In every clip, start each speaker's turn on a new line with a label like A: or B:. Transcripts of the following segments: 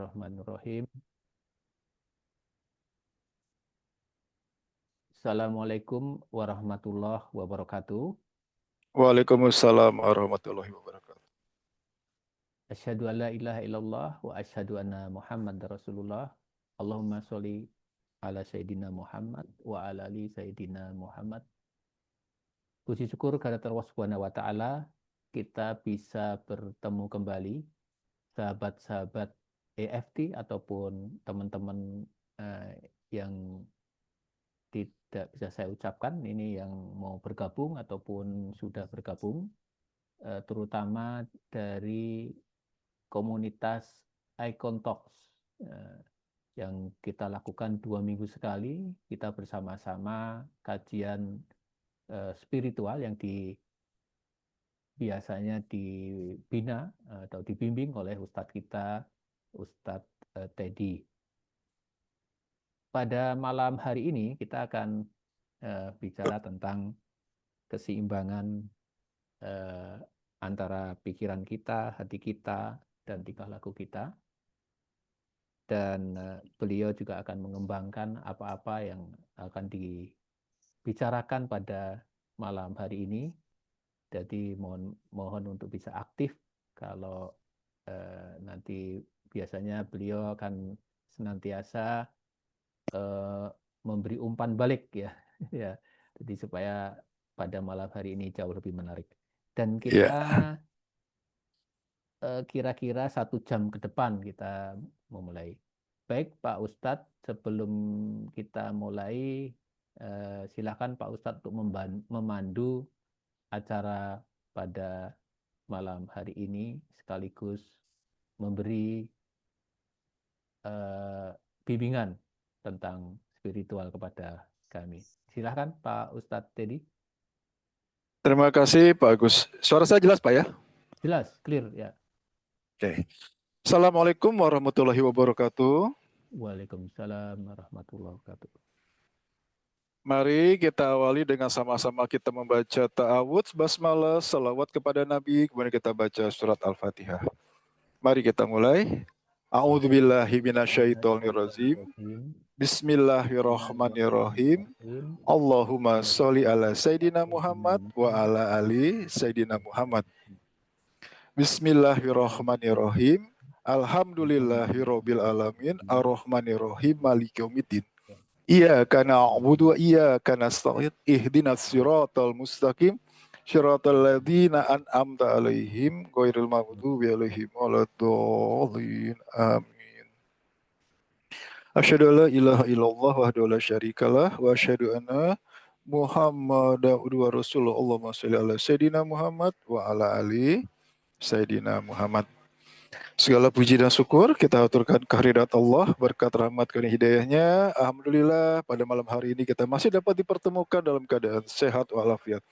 A: Bismillahirrahmanirrahim. Assalamualaikum warahmatullahi wabarakatuh.
B: Waalaikumsalam warahmatullahi wabarakatuh.
A: Asyhadu an la ilaha illallah wa asyhadu anna Muhammad Rasulullah. Allahumma sholli ala Sayyidina Muhammad wa ala ali Sayyidina Muhammad. Puji syukur kepada Allah Subhanahu wa taala, kita bisa bertemu kembali sahabat-sahabat EFT ataupun teman-teman yang tidak bisa saya ucapkan ini yang mau bergabung ataupun sudah bergabung, terutama dari komunitas Icon Talks yang kita lakukan 2 minggu sekali. Kita bersama-sama kajian spiritual yang biasanya dibina atau dibimbing oleh Ustadz kita, Ustadz Teddy. Pada malam hari ini kita akan bicara tentang keseimbangan antara pikiran kita, hati kita, dan tingkah laku kita. Dan beliau juga akan mengembangkan apa-apa yang akan dibicarakan pada malam hari ini. Jadi mohon untuk bisa aktif. Kalau nanti biasanya beliau akan senantiasa memberi umpan balik ya. Ya. Jadi supaya pada malam hari ini jauh lebih menarik. Dan kita kira-kira 1 jam ke depan kita memulai. Baik Pak Ustadz, sebelum kita mulai, silakan Pak Ustadz untuk memandu acara pada malam hari ini, sekaligus memberi bimbingan tentang spiritual kepada kami. Silakan Pak Ustadz Teddy.
B: Terima kasih Pak Agus. Suara saya jelas Pak ya?
A: Jelas, clear ya.
B: Oke. Assalamualaikum warahmatullahi wabarakatuh.
A: Waalaikumsalam warahmatullahi wabarakatuh.
B: Mari kita awali dengan sama-sama kita membaca ta'awudz, basmalah, salawat kepada Nabi, kemudian kita baca surat Al-Fatihah. Mari kita mulai. A'udzubillahi minasyaitonirrajim. Bismillahirrahmanirrahim. Allahumma sholli ala Sayyidina Muhammad wa ala ali Sayyidina Muhammad. Bismillahirrahmanirrahim. Alhamdulillahirabbil alamin arrahmanirrahim maliki yaumiddin. Iyyaka na'budu wa iyyaka nasta'in ihdinas siratal mustaqim siratal ladzina an'amta 'alaihim ghairil maghdubi 'alaihim waladdallin. Amin. Asyhadu an la ilaha illallah wahdahu la syarikalah wa asyhadu anna Muhammadan abduhu wa rasuluh. Allahumma shalli ala Sayyidina Muhammad wa ala ali Sayyidina Muhammad. Segala puji dan syukur kita aturkan kehadirat Allah, berkat rahmat dan hidayahnya. Alhamdulillah pada malam hari ini kita masih dapat dipertemukan dalam keadaan sehat walafiat.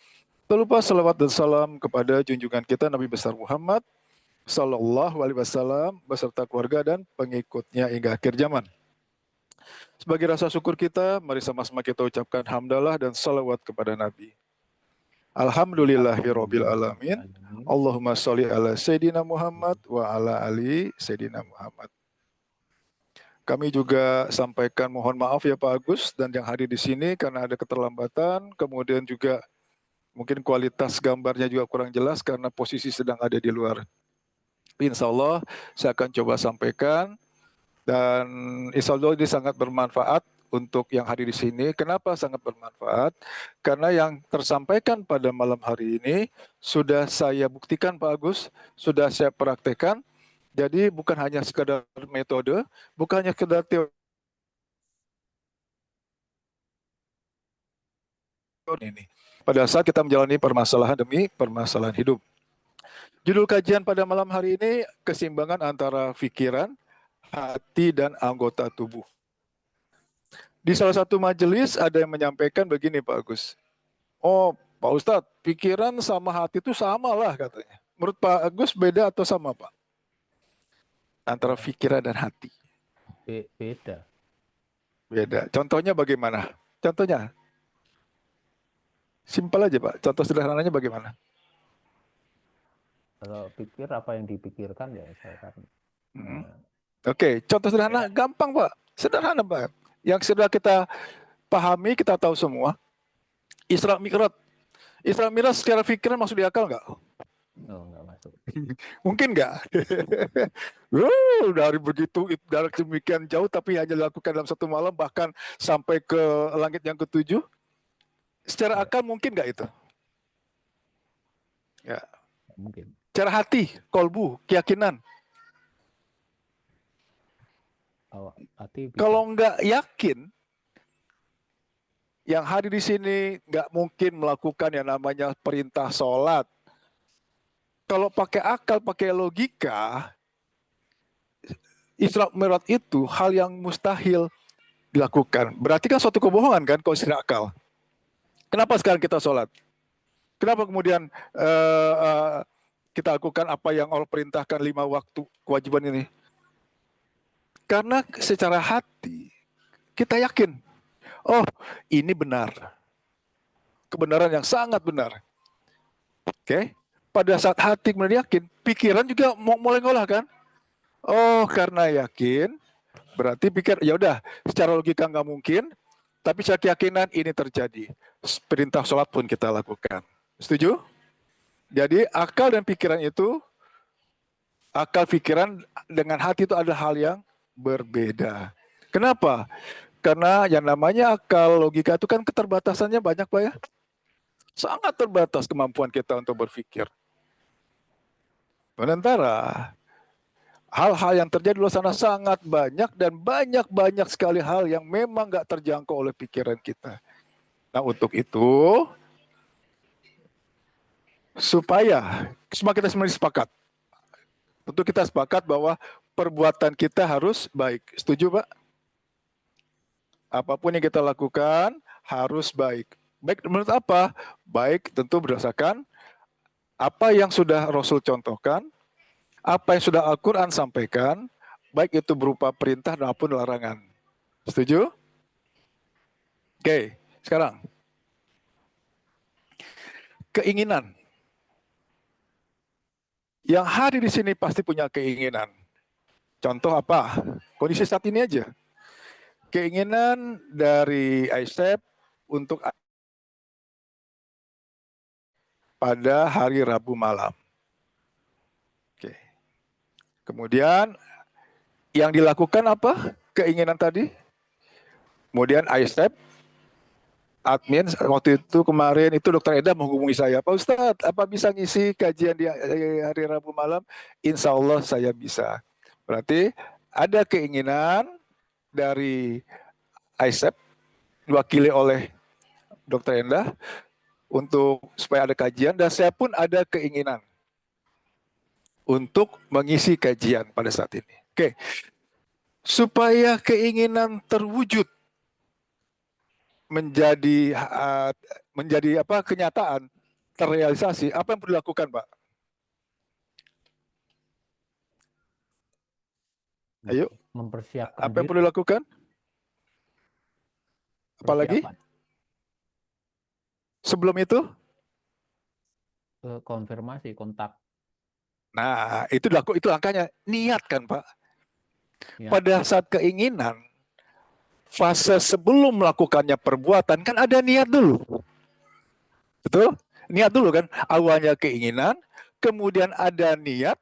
B: Tak lupa salawat dan salam kepada junjungan kita Nabi besar Muhammad Sallallahu Alaihi Wasallam beserta keluarga dan pengikutnya hingga akhir zaman. Sebagai rasa syukur kita, mari sama-sama kita ucapkan hamdalah dan salawat kepada Nabi. Alhamdulillahirabbil alamin. Allahumma sholli ala Sayyidina Muhammad wa ala ali Sayyidina Muhammad. Kami juga sampaikan mohon maaf ya Pak Agus dan yang hadir di sini karena ada keterlambatan, kemudian juga mungkin kualitas gambarnya juga kurang jelas karena posisi sedang ada di luar. Insya Allah saya akan coba sampaikan dan insya Allah ini sangat bermanfaat untuk yang hadir di sini. Kenapa sangat bermanfaat? Karena yang tersampaikan pada malam hari ini sudah saya buktikan Pak Agus, sudah saya praktekkan. Jadi bukan hanya sekedar metode, bukan hanya sekedar teori ini. Pada saat kita menjalani permasalahan demi permasalahan hidup. Judul kajian pada malam hari ini, keseimbangan antara pikiran, hati, dan anggota tubuh. Di salah satu majelis ada yang menyampaikan begini Pak Agus. Oh Pak Ustadz, pikiran sama hati itu sama lah katanya. Menurut Pak Agus beda atau sama Pak? Antara pikiran dan hati.
A: Beda.
B: Beda. Contohnya bagaimana? Contohnya? Simpel aja Pak. Contoh sederhananya bagaimana?
A: Kalau pikir apa yang dipikirkan ya misalkan
B: Oke, contoh sederhana, gampang Pak. Sederhana Pak. Yang sudah kita pahami, kita tahu semua. Isra Mi'raj. Isra Mi'raj secara pikiran masuk di akal nggak?
A: Oh, nggak masuk.
B: Mungkin nggak? Dari begitu, dari demikian jauh, tapi hanya dilakukan dalam satu malam, bahkan sampai ke langit yang ketujuh. Secara
A: Ya,
B: akal mungkin nggak itu? Ya.
A: mungkin.
B: Secara hati, kolbu, keyakinan.
A: Oh, hati bisa.
B: Kalau nggak yakin, yang hadir di sini nggak mungkin melakukan yang namanya perintah sholat. Kalau pakai akal, pakai logika, Isra Mi'raj itu hal yang mustahil dilakukan. Berarti kan suatu kebohongan kan kalau secara akal. Kenapa sekarang kita sholat? Kenapa kemudian kita lakukan apa yang Allah perintahkan 5 waktu kewajiban ini? Karena secara hati kita yakin, oh ini benar. Kebenaran yang sangat benar. Oke? Pada saat hati kemudian yakin, pikiran juga mulai ngolah kan? Oh, karena yakin, berarti pikir ya udah, secara logika nggak mungkin, tapi secara keyakinan ini terjadi. Perintah sholat pun kita lakukan. Setuju? Jadi akal dan pikiran itu, akal pikiran dengan hati itu adalah hal yang berbeda. Kenapa? Karena yang namanya akal logika itu kan keterbatasannya banyak Pak ya. Sangat terbatas kemampuan kita untuk berpikir. Sementara hal-hal yang terjadi di luar sana sangat banyak dan banyak sekali hal yang memang nggak terjangkau oleh pikiran kita. Nah untuk itu, supaya semua kita semuanya sepakat. Tentu kita sepakat bahwa perbuatan kita harus baik. Setuju Pak? Apapun yang kita lakukan harus baik. Baik menurut apa? Baik tentu berdasarkan apa yang sudah Rasul contohkan, apa yang sudah Al-Quran sampaikan, baik itu berupa perintah maupun larangan. Setuju? Oke, sekarang. Keinginan. Yang hadir di sini pasti punya keinginan. Contoh apa? Kondisi saat ini aja. Keinginan dari Aisyah untuk pada hari Rabu malam. Oke. Kemudian yang dilakukan apa? Keinginan tadi. Kemudian Aisyah, admin waktu itu kemarin itu Dokter Eda menghubungi saya, Pak Ustadz, apa bisa ngisi kajian di hari Rabu malam? Insya Allah saya bisa. Berarti ada keinginan dari Aisyah diwakili oleh Dokter Enda untuk supaya ada kajian, dan saya pun ada keinginan untuk mengisi kajian pada saat ini. Oke, supaya keinginan terwujud menjadi apa kenyataan, terrealisasi, apa yang perlu dilakukan, Pak? Ayo,
A: Mempersiapkan
B: apa yang
A: diri,
B: perlu dilakukan? Apalagi
A: persiapan,
B: sebelum itu?
A: konfirmasi, kontak.
B: Nah, itu langkahnya. Niat kan, Pak?
A: Ya,
B: Pada saat keinginan, fase sebelum melakukannya perbuatan, kan ada niat dulu. Betul? Niat dulu kan? Awalnya keinginan, kemudian ada niat,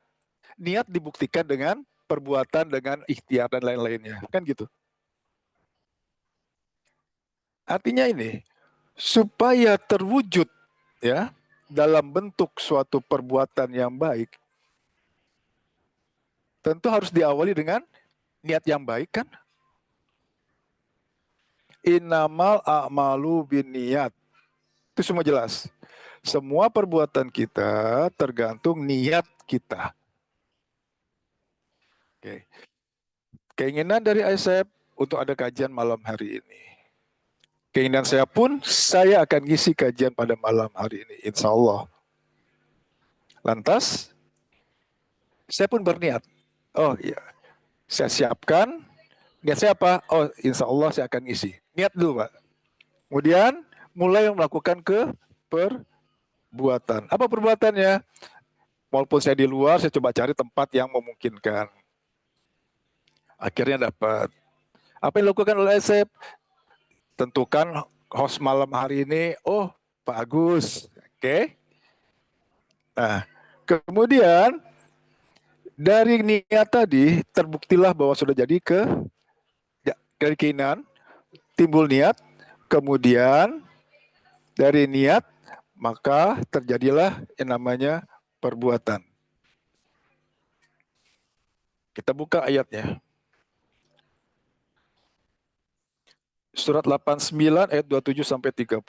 B: niat dibuktikan dengan perbuatan, dengan ikhtiar dan lain-lainnya. Kan gitu. Artinya ini, supaya terwujud ya dalam bentuk suatu perbuatan yang baik, tentu harus diawali dengan niat yang baik kan? Innamal a'malu binniyat. Itu semua jelas. Semua perbuatan kita tergantung niat kita. Oke. Keinginan dari Aisyah untuk ada kajian malam hari ini. Keinginan saya pun, saya akan ngisi kajian pada malam hari ini, insya Allah. Lantas, saya pun berniat. Oh iya, saya siapkan. Niat saya apa? Oh, insya Allah saya akan ngisi. Niat dulu, Pak. Kemudian, mulai melakukan perbuatan. Apa perbuatannya? Walaupun saya di luar, saya coba cari tempat yang memungkinkan. Akhirnya dapat. Apa yang dilakukan oleh Asep? Tentukan host malam hari ini, oh Pak Agus. Oke. Nah, kemudian dari niat tadi terbuktilah bahwa sudah jadi dari keinginan, timbul niat, kemudian dari niat maka terjadilah yang namanya perbuatan. Kita buka ayatnya. Surat 89 ayat 27 sampai 30.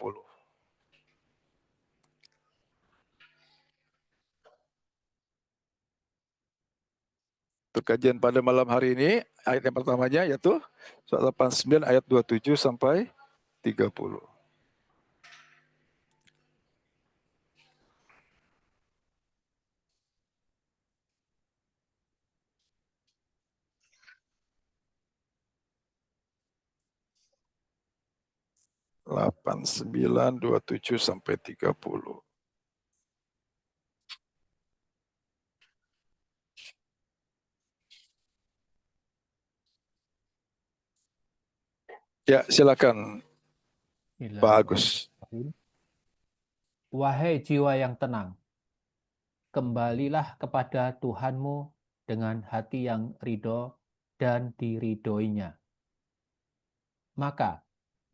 B: Untuk kajian pada malam hari ini, ayat yang pertamanya yaitu surat 89 ayat 27 sampai 30. Delapan sembilan dua tujuh sampai 30. Ya, silakan Pak Agus.
A: Bismillahirrahmanirrahim. Wahai jiwa yang tenang, kembalilah kepada Tuhanmu dengan hati yang ridho dan diridhoinya. Maka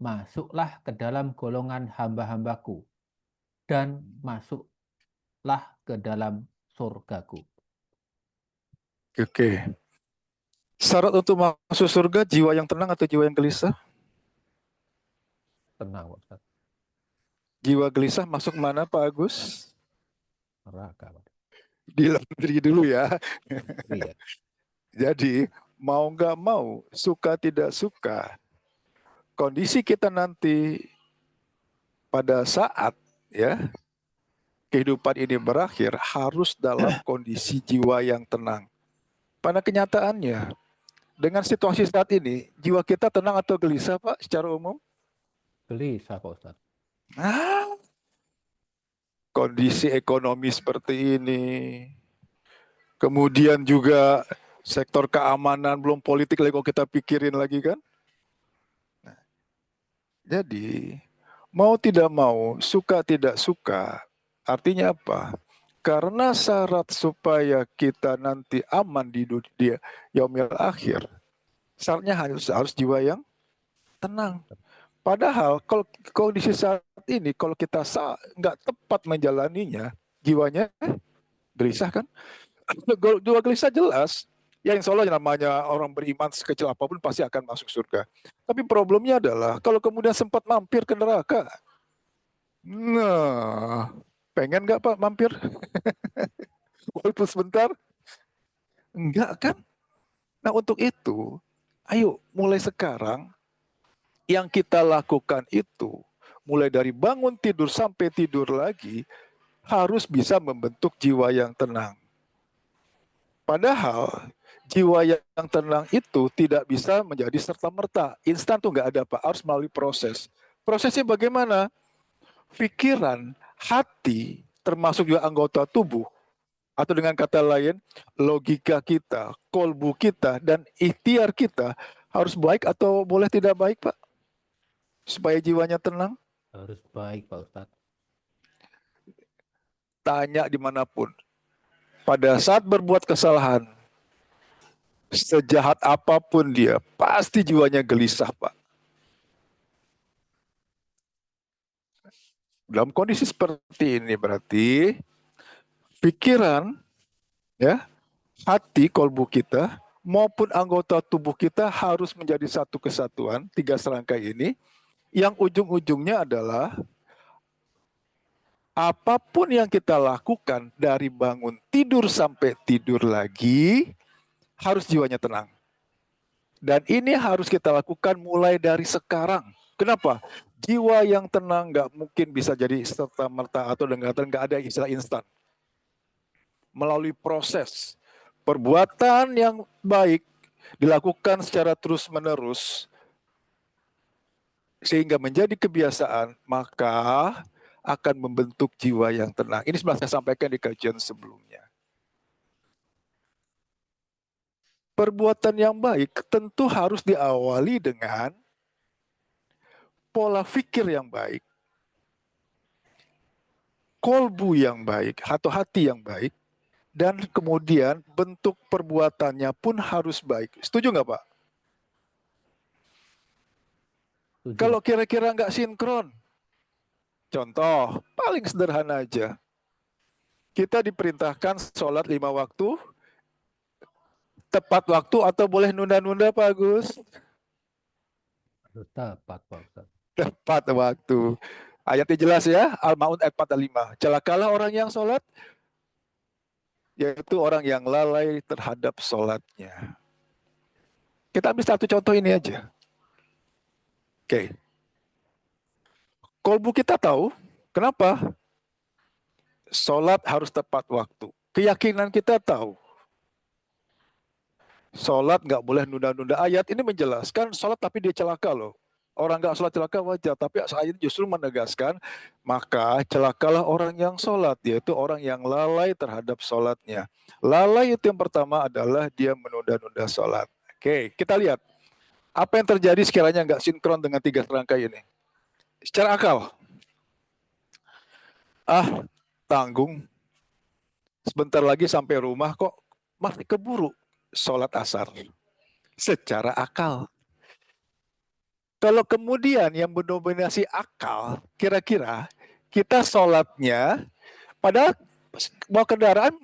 A: masuklah ke dalam golongan hamba-hambaku dan masuklah ke dalam surgaku.
B: Oke. Syarat untuk masuk surga jiwa yang tenang atau jiwa yang gelisah?
A: Tenang, Pak Ustaz.
B: Jiwa gelisah masuk mana Pak Agus?
A: Neraka, Pak.
B: Di laundry dulu ya.
A: Iya.
B: Jadi mau nggak mau, suka tidak suka, kondisi kita nanti pada saat ya kehidupan ini berakhir harus dalam kondisi jiwa yang tenang. Pada kenyataannya, dengan situasi saat ini, jiwa kita tenang atau gelisah Pak secara umum?
A: Gelisah, Pak Ustaz.
B: Nah, kondisi ekonomi seperti ini, kemudian juga sektor keamanan, belum politik lagi kalau kita pikirin lagi kan. Nah, jadi mau tidak mau, suka tidak suka, artinya apa? Karena syarat supaya kita nanti aman di dunia yaumil akhir, syaratnya harus jiwa yang tenang. Padahal kalau kondisi saat ini, kalau kita nggak tepat menjalaninya, jiwanya gelisah kan? Jiwa gelisah jelas. Ya insya Allah namanya orang beriman sekecil apapun pasti akan masuk surga. Tapi problemnya adalah kalau kemudian sempat mampir ke neraka. Nah, pengen nggak Pak mampir? Walaupun sebentar? Enggak kan? Nah untuk itu, ayo mulai sekarang yang kita lakukan itu, mulai dari bangun tidur sampai tidur lagi, harus bisa membentuk jiwa yang tenang. Padahal jiwa yang tenang itu tidak bisa menjadi serta-merta. Instan tuh nggak ada Pak, harus melalui proses. Prosesnya bagaimana? Pikiran, hati, termasuk juga anggota tubuh, atau dengan kata lain, logika kita, kolbu kita, dan ikhtiar kita harus baik atau boleh tidak baik Pak? Supaya jiwanya tenang,
A: Harus baik, Pak Ustaz.
B: tanya dimanapun. Pada saat berbuat kesalahan, sejahat apapun dia, pasti jiwanya gelisah Pak. Dalam kondisi seperti ini berarti pikiran, ya, hati, kolbu kita maupun anggota tubuh kita harus menjadi satu kesatuan, tiga serangkai ini, yang ujung-ujungnya adalah apapun yang kita lakukan dari bangun tidur sampai tidur lagi, harus jiwanya tenang. Dan ini harus kita lakukan mulai dari sekarang. Kenapa? Jiwa yang tenang nggak mungkin bisa jadi serta-merta atau dengan kata nggak ada istilah instan. Melalui proses perbuatan yang baik dilakukan secara terus-menerus sehingga menjadi kebiasaan, maka akan membentuk jiwa yang tenang. Ini sebenarnya saya sampaikan di kajian sebelumnya. Perbuatan yang baik tentu harus diawali dengan pola pikir yang baik, kolbu yang baik, atau hati yang baik, dan kemudian bentuk perbuatannya pun harus baik. Setuju nggak, Pak?
A: Setuju,
B: Kalau
A: Pak.
B: kira-kira nggak sinkron, contoh paling sederhana aja. Kita diperintahkan sholat 5 waktu, tepat waktu atau boleh nunda-nunda, Pak Agus?
A: Harus tepat, Pak Ustadz.
B: Tepat waktu. Ayatnya jelas ya, Al-Ma'un ayat 45. Celakalah orang yang sholat, yaitu orang yang lalai terhadap sholatnya. Kita ambil satu contoh ini aja. Oke. Kolbu kita tahu, kenapa? Sholat harus tepat waktu. Keyakinan kita tahu, sholat nggak boleh nunda-nunda. Ayat ini menjelaskan sholat tapi dia celaka loh. Orang nggak sholat celaka wajar, tapi ayat justru menegaskan, maka celakalah orang yang sholat, yaitu orang yang lalai terhadap sholatnya. Lalai itu yang pertama adalah dia menunda-nunda sholat. Oke, kita lihat. Apa yang terjadi sekiranya nggak sinkron dengan 3 serangkai ini? Secara akal, tanggung, sebentar lagi sampai rumah kok masih keburu sholat asar. Secara akal. Kalau kemudian yang mendominasi akal, kira-kira kita sholatnya, padahal bawa kendaraan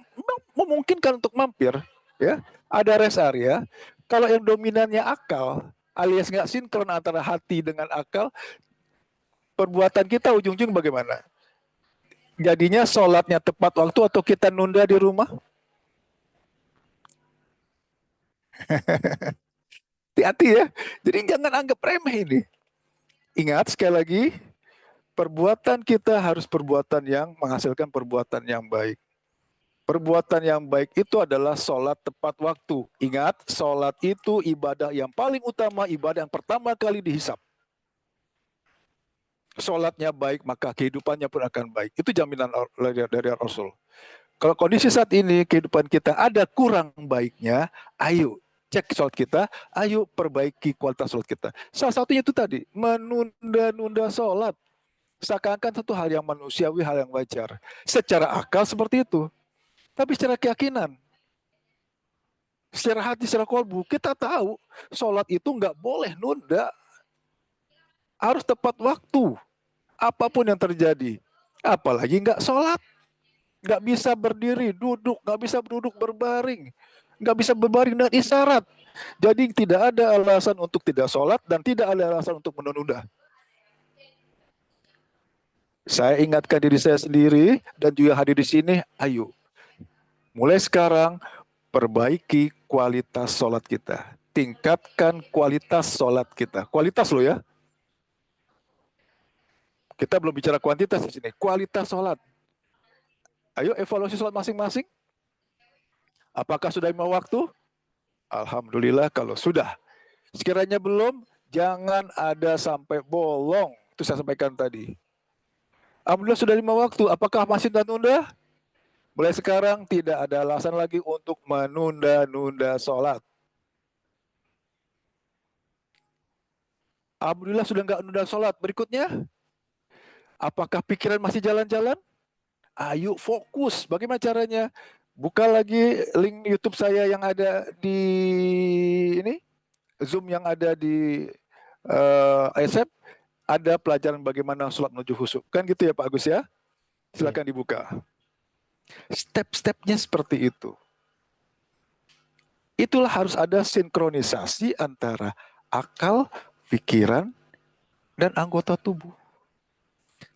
B: memungkinkan untuk mampir, ya, ada rest area. Kalau yang dominannya akal, alias nggak sinkron antara hati dengan akal, perbuatan kita ujung-ujung bagaimana? Jadinya sholatnya tepat waktu atau kita nunda di rumah? Hati-hati ya. Jadi jangan anggap remeh ini. Ingat sekali lagi, perbuatan kita harus perbuatan yang menghasilkan perbuatan yang baik. Perbuatan yang baik itu adalah sholat tepat waktu. Ingat, sholat itu ibadah yang paling utama, ibadah yang pertama kali dihisap. Sholatnya baik, maka kehidupannya pun akan baik. Itu jaminan dari Rasul. Kalau kondisi saat ini, kehidupan kita ada kurang baiknya, ayo cek sholat kita, ayo perbaiki kualitas sholat kita. Salah satunya itu tadi, menunda-nunda sholat. Seakan-akan satu hal yang manusiawi, hal yang wajar. Secara akal seperti itu. Tapi secara keyakinan, secara hati, secara kolbu, kita tahu sholat itu nggak boleh nunda. Harus tepat waktu. Apapun yang terjadi. Apalagi nggak sholat. Nggak bisa berdiri, duduk, nggak bisa duduk berbaring. Nggak bisa berbaring dengan isyarat. Jadi tidak ada alasan untuk tidak sholat dan tidak ada alasan untuk menunda. Saya ingatkan diri saya sendiri dan juga hadir di sini, ayo. Mulai sekarang, perbaiki kualitas sholat kita. Tingkatkan kualitas sholat kita. Kualitas loh ya. Kita belum bicara kuantitas di sini. Kualitas sholat. Ayo evaluasi sholat masing-masing. Apakah sudah 5 waktu? Alhamdulillah kalau sudah. Sekiranya belum, jangan ada sampai bolong. Itu saya sampaikan tadi. Alhamdulillah sudah 5 waktu. Apakah masih tunda-tunda? Mulai sekarang tidak ada alasan lagi untuk menunda-nunda sholat. Alhamdulillah sudah nggak nunda sholat. Berikutnya, apakah pikiran masih jalan-jalan? Ayo fokus. Bagaimana caranya? Buka lagi link YouTube saya yang ada di ini, Zoom yang ada di ASEP. Ada pelajaran bagaimana sholat menuju khusyuk. Kan gitu ya Pak Agus ya? Silakan dibuka. Step-stepnya seperti itu. Itulah harus ada sinkronisasi antara akal, pikiran, dan anggota tubuh.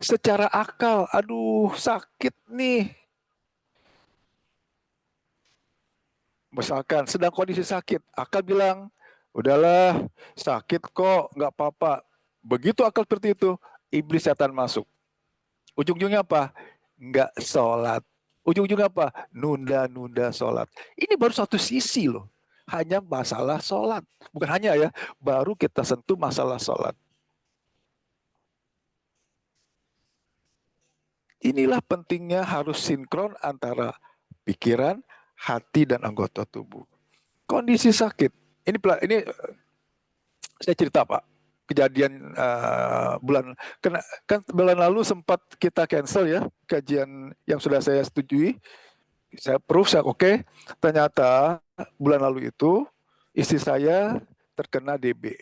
B: Secara akal, aduh sakit nih. Misalkan sedang kondisi sakit, akal bilang, udahlah sakit kok, nggak apa-apa. Begitu akal seperti itu, iblis setan masuk. Ujung-ujungnya apa? Nggak sholat. Ujung-ujungnya apa? Nunda-nunda sholat. Ini baru satu sisi loh. Hanya masalah sholat. Bukan hanya ya, baru kita sentuh masalah sholat. Inilah pentingnya harus sinkron antara pikiran, hati, dan anggota tubuh. kondisi sakit. Ini saya cerita Pak, kejadian bulan lalu sempat kita cancel ya kajian yang sudah saya setujui. Saya proof, saya oke. Ternyata bulan lalu itu istri saya terkena DB,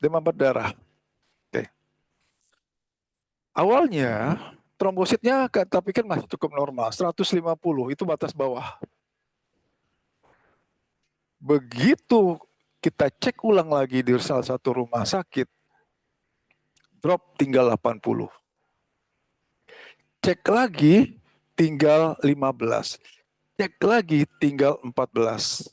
B: demam berdarah. Oke. Awalnya trombositnya kita pikir masih cukup normal, 150 itu batas bawah. Begitu kita cek ulang lagi di salah satu rumah sakit, drop tinggal 80. Cek lagi tinggal 15. Cek lagi tinggal 14.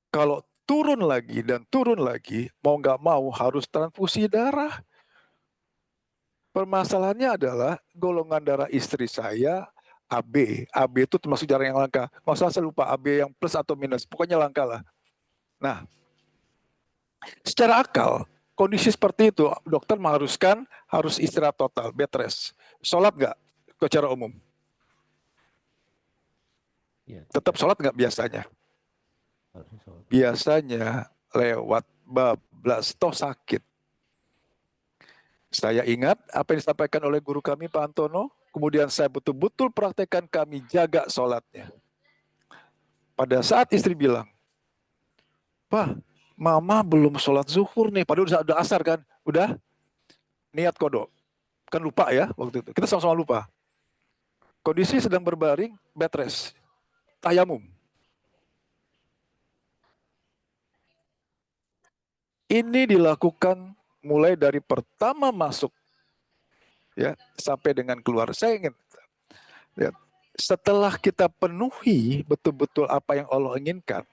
B: Kalau turun lagi dan turun lagi, mau nggak mau harus transfusi darah. Permasalahannya adalah golongan darah istri saya AB. AB itu termasuk darah yang langka. Masalah saya lupa AB yang plus atau minus. Pokoknya langka lah. Nah, secara akal, kondisi seperti itu, dokter mengharuskan harus istirahat total, bed rest. Sholat nggak secara umum?
A: Ya,
B: Tetap sholat nggak biasanya?
A: harusnya sholat.
B: Biasanya lewat bablas, toh sakit. Saya ingat apa yang disampaikan oleh guru kami Pak Antono, kemudian saya betul-betul praktekkan, kami jaga sholatnya. Pada saat istri bilang, Pak, mama belum sholat zuhur nih, padahal udah asar kan, udah niat kodok. Kan lupa ya waktu itu, kita sama-sama lupa. Kondisi sedang berbaring, bed rest, tayamum. Ini dilakukan mulai dari pertama masuk ya sampai dengan keluar. Saya ingin lihat, setelah kita penuhi betul-betul apa yang Allah inginkan,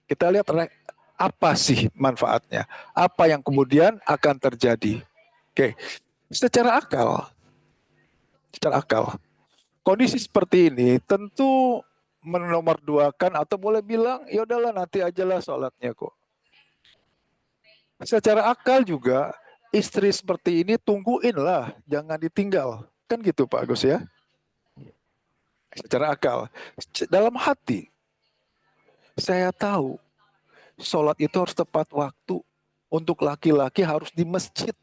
B: kita lihat apa sih manfaatnya, apa yang kemudian akan terjadi. Oke, secara akal, kondisi seperti ini tentu menomorduakan atau boleh bilang ya udahlah nanti ajalah sholatnya kok. Secara akal juga istri seperti ini tungguin lah, jangan ditinggal. Kan gitu Pak Agus ya? Secara akal. Dalam hati, saya tahu sholat itu harus tepat waktu. Untuk laki-laki harus di masjid,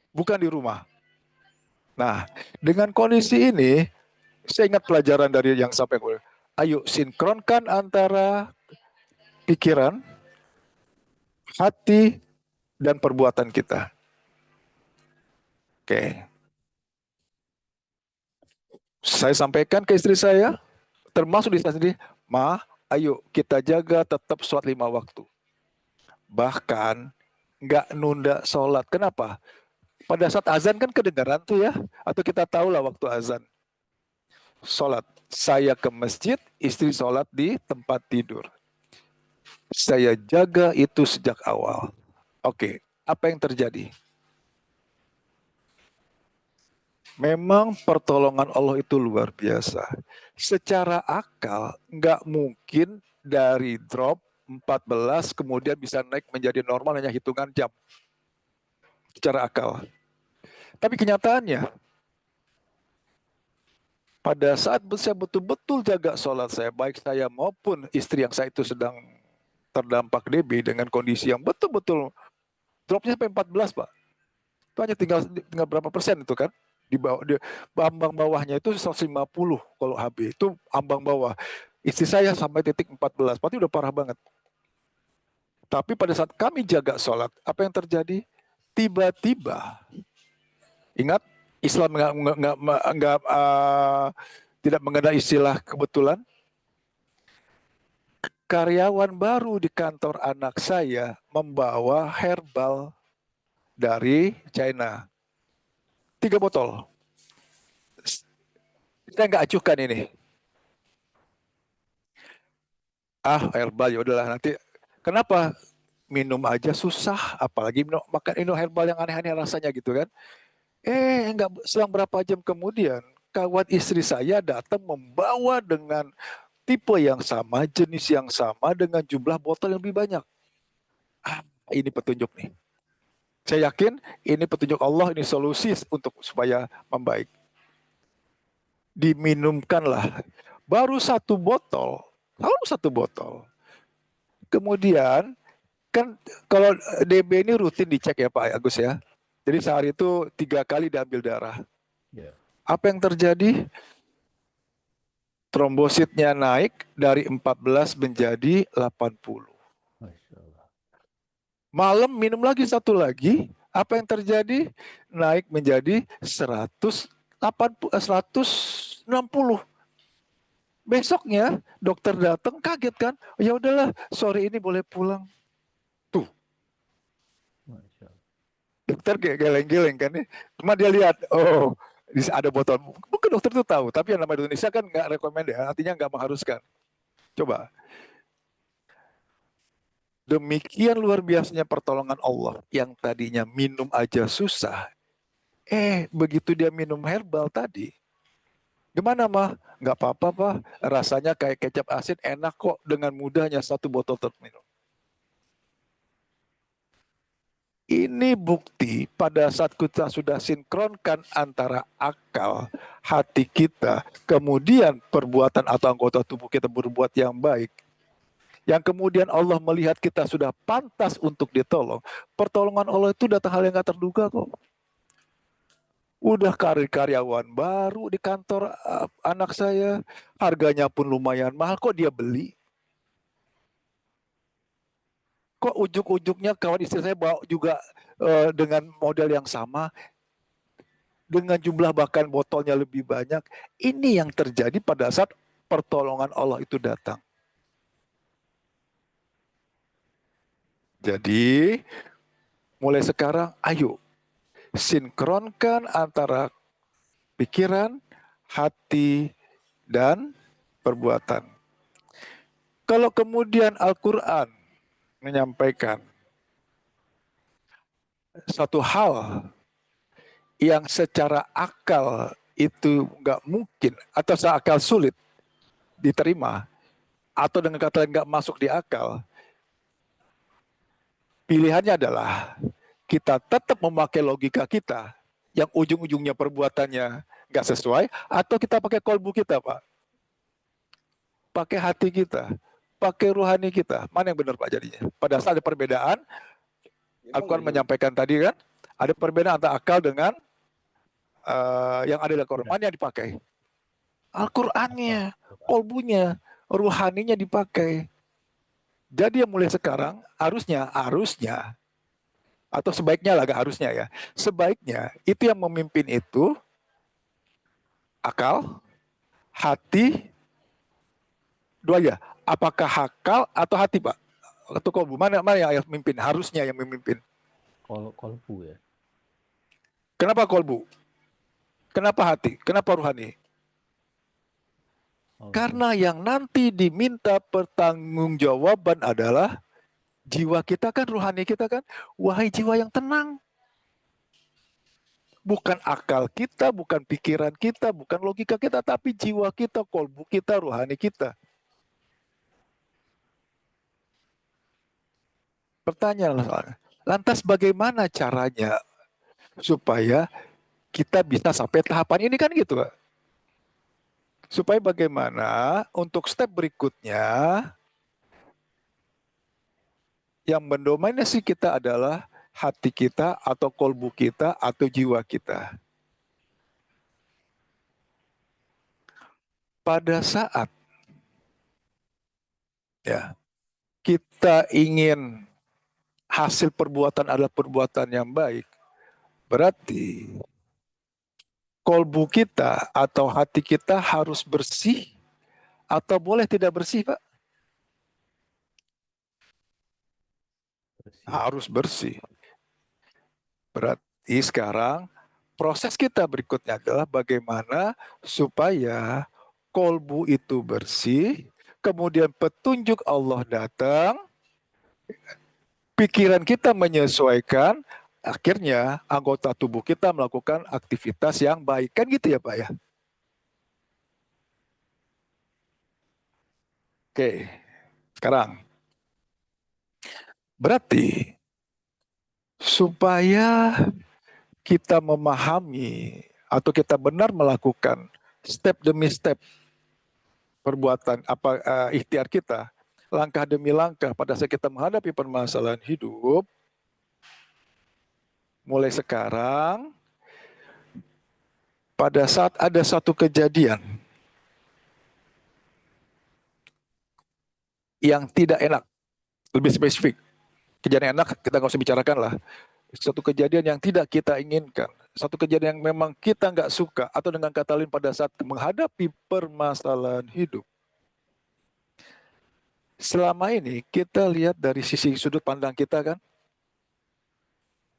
B: bukan di rumah. Nah, dengan kondisi ini, saya ingat pelajaran dari yang sampai gue. Ayo sinkronkan antara pikiran, hati, dan perbuatan kita. Oke. Saya sampaikan ke istri saya, termasuk di saya sendiri, Ma, ayo kita jaga tetap sholat 5 waktu. Bahkan nggak nunda sholat. Kenapa? Pada saat azan kan kedengaran tuh ya, atau kita tahu lah waktu azan. Sholat. Saya ke masjid, istri sholat di tempat tidur. Saya jaga itu sejak awal. Oke, apa yang terjadi? Memang pertolongan Allah itu luar biasa. Secara akal, nggak mungkin dari drop 14 kemudian bisa naik menjadi normal hanya hitungan jam. Secara akal. Tapi kenyataannya, pada saat saya betul-betul jaga sholat saya, baik saya maupun istri yang saya itu sedang terdampak DB dengan kondisi yang betul-betul dropnya sampai 14 Pak. Itu hanya tinggal berapa persen itu kan? Di bawah, ambang bawahnya itu 150 kalau HB, itu ambang bawah. Istri saya sampai titik 14, berarti udah parah banget. Tapi pada saat kami jaga sholat, apa yang terjadi? Tiba-tiba, ingat, Islam tidak mengenal istilah kebetulan. Karyawan baru di kantor anak saya membawa herbal dari China. 3 botol. Saya nggak acuhkan ini. Herbal ya udahlah nanti. Kenapa? Minum aja susah, apalagi makan herbal yang aneh-aneh rasanya gitu kan. Enggak, selang berapa jam kemudian, kawan istri saya datang membawa dengan tipe yang sama, jenis yang sama, dengan jumlah botol yang lebih banyak. Ini petunjuk nih. Saya yakin ini petunjuk Allah, ini solusi untuk supaya membaik. diminumkanlah baru satu botol, kemudian kan kalau DB ini rutin dicek ya Pak Agus ya, jadi sehari itu 3 kali diambil darah.
A: Ya.
B: Apa yang terjadi? Trombositnya naik dari 14 menjadi 80.
A: Masya Allah.
B: Malam minum lagi satu lagi, apa yang terjadi? Naik menjadi 160. Besoknya dokter datang kaget kan, ya udahlah sore ini boleh pulang. Tuh,
A: Masya Allah.
B: dokter kayak geleng-geleng kan ya. Cuma dia lihat, oh ada botol. Mungkin dokter itu tahu, tapi yang namanya Indonesia kan nggak rekomend ya, artinya nggak mengharuskan. Coba, demikian luar biasanya pertolongan Allah yang tadinya minum aja susah. Begitu dia minum herbal tadi, gimana mah? Nggak apa-apa Pak, rasanya kayak kecap asin, enak kok, dengan mudahnya satu botol terminum. Ini bukti pada saat kita sudah sinkronkan antara akal, hati kita, kemudian perbuatan atau anggota tubuh kita berbuat yang baik. Yang kemudian Allah melihat kita sudah pantas untuk ditolong. Pertolongan Allah itu datang hal yang gak terduga kok. Udah karyawan baru di kantor anak saya, harganya pun lumayan mahal, kok dia beli? Kok ujuk-ujuknya kawan istri saya bawa juga dengan model yang sama, dengan jumlah bahkan botolnya lebih banyak. Ini yang terjadi pada saat pertolongan Allah itu datang. Jadi mulai sekarang ayo sinkronkan antara pikiran, hati, dan perbuatan. Kalau kemudian Al-Quran menyampaikan satu hal yang secara akal itu nggak mungkin atau secara akal sulit diterima, atau dengan kata lain nggak masuk di akal, pilihannya adalah kita tetap memakai logika kita yang ujung-ujungnya perbuatannya nggak sesuai, atau kita pakai kolbu kita Pak, pakai hati kita, pakai ruhani kita. Mana yang benar Pak jadinya? Pada saat ada perbedaan, Al-Quran menyampaikan tadi kan, ada perbedaan antara akal dengan yang ada di Al-Quran. Mana yang dipakai? Al-Qurannya, kolbunya, ruhaninya dipakai. Jadi yang mulai sekarang harusnya atau sebaiknya lah, gak harusnya ya, sebaiknya itu yang memimpin itu akal, hati, dua ya. Apakah akal atau hati Pak? Atau kolbu? Mana yang memimpin? Harusnya yang memimpin.
A: Kolbu ya.
B: Kenapa kolbu? Kenapa hati? Kenapa ruhani? Karena yang nanti diminta pertanggungjawaban adalah jiwa kita kan, ruhani kita kan. Wahai jiwa yang tenang. Bukan akal kita, bukan pikiran kita, bukan logika kita, tapi jiwa kita, kolbu kita, ruhani kita. Pertanyaan, lantas bagaimana caranya supaya kita bisa sampai tahapan ini kan gitu Pak? Supaya bagaimana untuk step berikutnya yang mendominasi kita adalah hati kita atau kolbu kita atau jiwa kita. Pada saat ya kita ingin hasil perbuatan adalah perbuatan yang baik, berarti kolbu kita atau hati kita harus bersih atau boleh tidak bersih Pak?
A: Bersih.
B: Harus bersih. Berarti sekarang proses kita berikutnya adalah bagaimana supaya kolbu itu bersih, kemudian petunjuk Allah datang, pikiran kita menyesuaikan, akhirnya anggota tubuh kita melakukan aktivitas yang baik. Kan gitu ya Pak ya? Oke, sekarang berarti supaya kita memahami atau kita benar melakukan step demi step perbuatan ikhtiar kita, langkah demi langkah pada saat kita menghadapi permasalahan hidup, mulai sekarang, pada saat ada satu kejadian yang tidak enak, lebih spesifik, kejadian enak kita nggak usah bicarakan lah, satu kejadian yang tidak kita inginkan, satu kejadian yang memang kita nggak suka, atau dengan kata lain pada saat menghadapi permasalahan hidup, selama ini kita lihat dari sisi sudut pandang kita kan.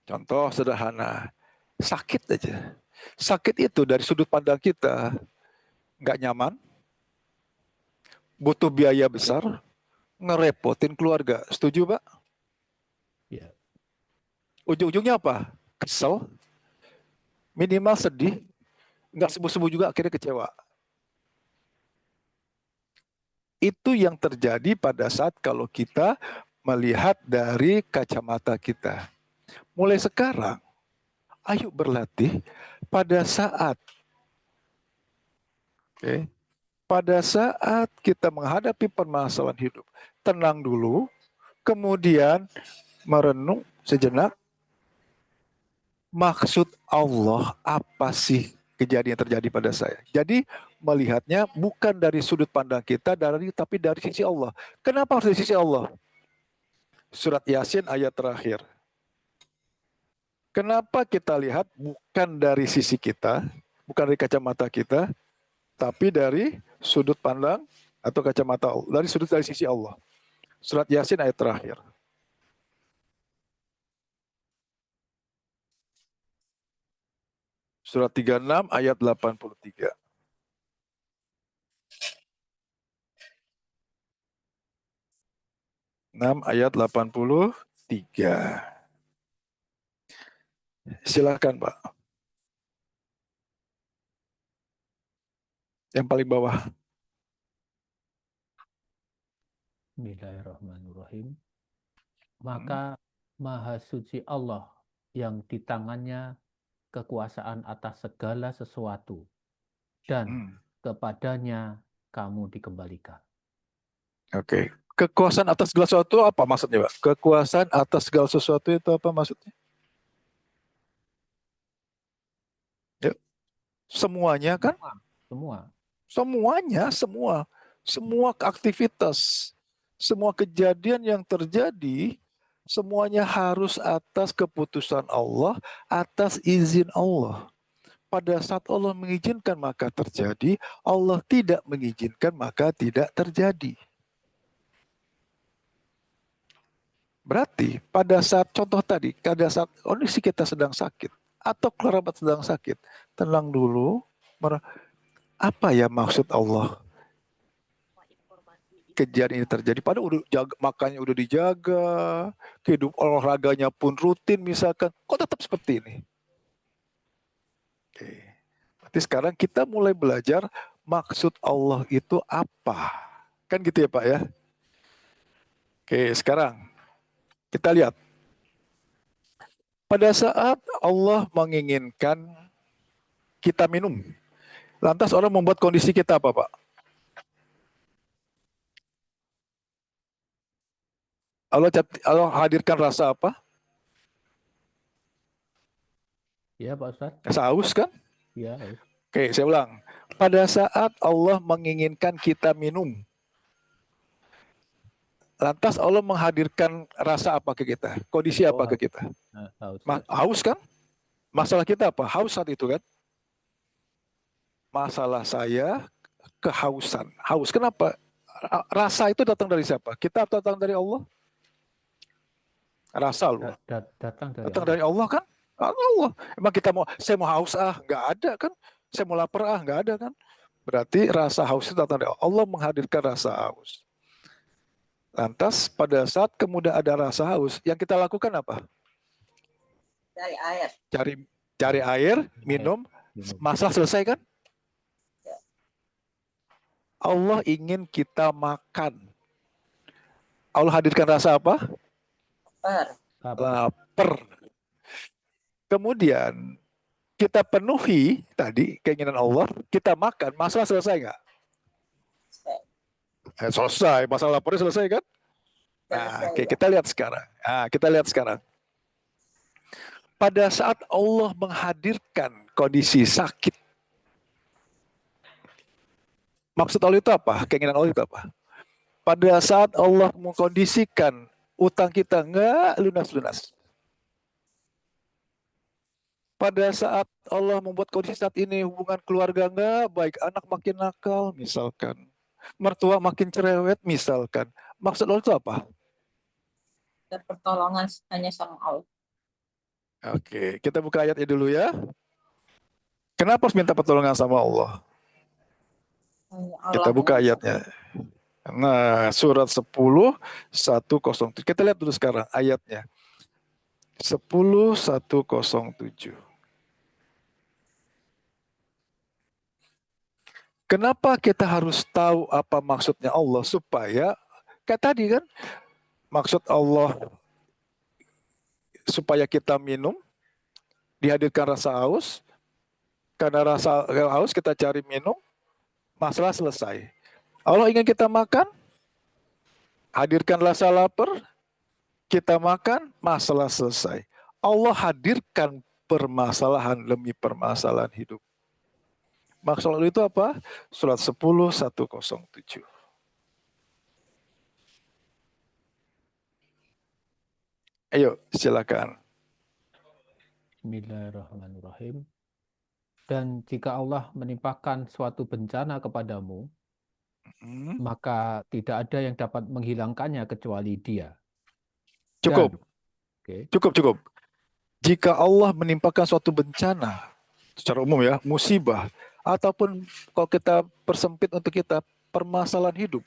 B: Contoh sederhana, sakit aja. Sakit itu dari sudut pandang kita nggak nyaman, butuh biaya besar, ngerepotin keluarga. Setuju, Pak?
A: Ya.
B: Ujung-ujungnya apa? Kesel, minimal sedih, nggak sembuh-sembuh juga akhirnya kecewa. Itu yang terjadi pada saat kalau kita melihat dari kacamata kita. Mulai sekarang, ayo berlatih pada saat pada saat kita menghadapi permasalahan hidup, tenang dulu, kemudian merenung sejenak, maksud Allah apa sih kejadian yang terjadi pada saya. Jadi melihatnya bukan dari sudut pandang kita, tapi dari sisi Allah. Kenapa harus dari sisi Allah? Surat Yasin ayat terakhir. Kenapa kita lihat bukan dari sisi kita, bukan dari kacamata kita, tapi dari sudut pandang atau kacamata Allah, dari sisi Allah. Surat Yasin ayat terakhir. Surat 36 ayat 83. 6 ayat 83. Silakan, Pak. Yang paling bawah.
A: Bismillahirrahmanirrahim. Maka Maha Suci Allah yang di tangannya kekuasaan atas segala sesuatu, dan kepadanya kamu dikembalikan.
B: Oke. Kekuasaan atas segala sesuatu apa maksudnya, Pak? Kekuasaan atas segala sesuatu itu apa maksudnya? Ya. Semuanya kan?
A: Semua.
B: Semuanya, semua. Semua aktivitas, semua kejadian yang terjadi, semuanya harus atas keputusan Allah, atas izin Allah. Pada saat Allah mengizinkan maka terjadi, Allah tidak mengizinkan maka tidak terjadi. Berarti pada saat contoh tadi, pada saat kondisi kita sedang sakit atau kerabat sedang sakit, tenang dulu. Apa ya maksud Allah? Kejadian ini terjadi pada makannya udah dijaga, kehidupan olahraganya pun rutin misalkan, kok tetap seperti ini? Oke. Berarti sekarang kita mulai belajar maksud Allah itu apa. Kan gitu ya Pak ya? Oke, sekarang kita lihat. Pada saat Allah menginginkan kita minum, lantas orang membuat kondisi kita apa Pak? Allah hadirkan rasa apa?
A: Ya Pak Ustadz.
B: Rasa haus kan?
A: Ya, haus.
B: Oke, saya ulang. Pada saat Allah menginginkan kita minum, lantas Allah menghadirkan rasa apa ke kita? Kondisi apa ke kita?
A: Haus.
B: Haus kan? Masalah kita apa? Haus saat itu kan? Masalah saya kehausan. Haus. Kenapa? Rasa itu datang dari siapa? Kita atau datang dari Allah? Rasa loh.
A: Datang
B: dari Allah kan? Allah. Emang kita saya mau haus nggak ada kan? Saya mau lapar nggak ada kan? Berarti rasa haus itu datang dari Allah. Allah menghadirkan rasa haus. Lantas pada saat kemudian ada rasa haus, yang kita lakukan apa?
C: Cari air.
B: Cari air, minum. Masalah selesai kan? Allah ingin kita makan. Allah hadirkan rasa apa? Lapar. Kemudian kita penuhi tadi keinginan Allah, kita makan, masalah selesai nggak? Selesai, masalah laparnya selesai kan? Nah, oke, kita lihat sekarang. Pada saat Allah menghadirkan kondisi sakit, maksud Allah itu apa? Keinginan Allah itu apa? Pada saat Allah mengkondisikan utang kita nggak lunas-lunas. Pada saat Allah membuat kondisi saat ini hubungan keluarga nggak baik, anak makin nakal misalkan, mertua makin cerewet misalkan. Maksud Allah itu apa?
C: Pertolongan hanya sama Allah.
B: Oke, kita buka ayatnya dulu ya. Kenapa harus minta pertolongan sama Allah? Kita buka ayatnya. Nah, surat 10, 107. Kita lihat dulu sekarang ayatnya. 10, 107. Kenapa kita harus tahu apa maksudnya Allah? Supaya, kayak tadi kan, maksud Allah supaya kita minum, dihadirkan rasa haus, karena rasa haus kita cari minum, masalah selesai. Allah ingin kita makan, hadirkan rasa lapar, kita makan, masalah selesai. Allah hadirkan permasalahan demi permasalahan hidup. Maksud Allah itu apa? Surat 10, 107. Ayo, silakan.
A: Bismillahirrahmanirrahim. Dan jika Allah menimpakan suatu bencana kepadamu, maka tidak ada yang dapat menghilangkannya kecuali Dia.
B: Cukup.
A: Dan,
B: Cukup. Jika Allah menimpakan suatu bencana, secara umum ya, musibah, ataupun kalau kita persempit untuk kita permasalahan hidup,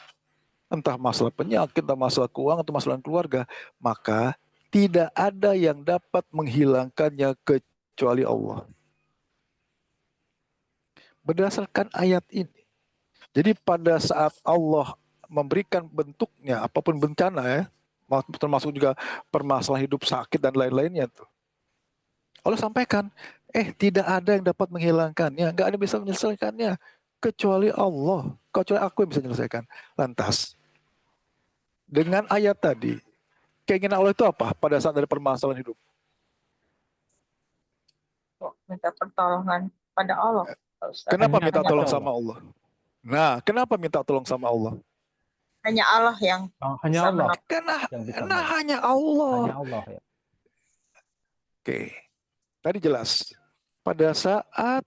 B: entah masalah penyakit, entah masalah keuangan, atau masalah keluarga, maka tidak ada yang dapat menghilangkannya kecuali Allah. Berdasarkan ayat ini. Jadi pada saat Allah memberikan bentuknya, apapun bencana ya, termasuk juga permasalahan hidup sakit dan lain-lainnya tuh. Allah sampaikan, tidak ada yang dapat menghilangkannya, nggak ada yang bisa menyelesaikannya kecuali Allah, kecuali aku yang bisa menyelesaikan. Lantas, dengan ayat tadi, keinginan Allah itu apa pada saat ada permasalahan hidup?
C: Minta pertolongan pada Allah.
B: Kenapa minta tolong sama Allah? Nah, kenapa minta tolong sama Allah?
C: Hanya Allah yang
A: hanya Allah.
B: Karena hanya Allah.
A: Hanya Allah ya.
B: Oke. Tadi jelas, pada saat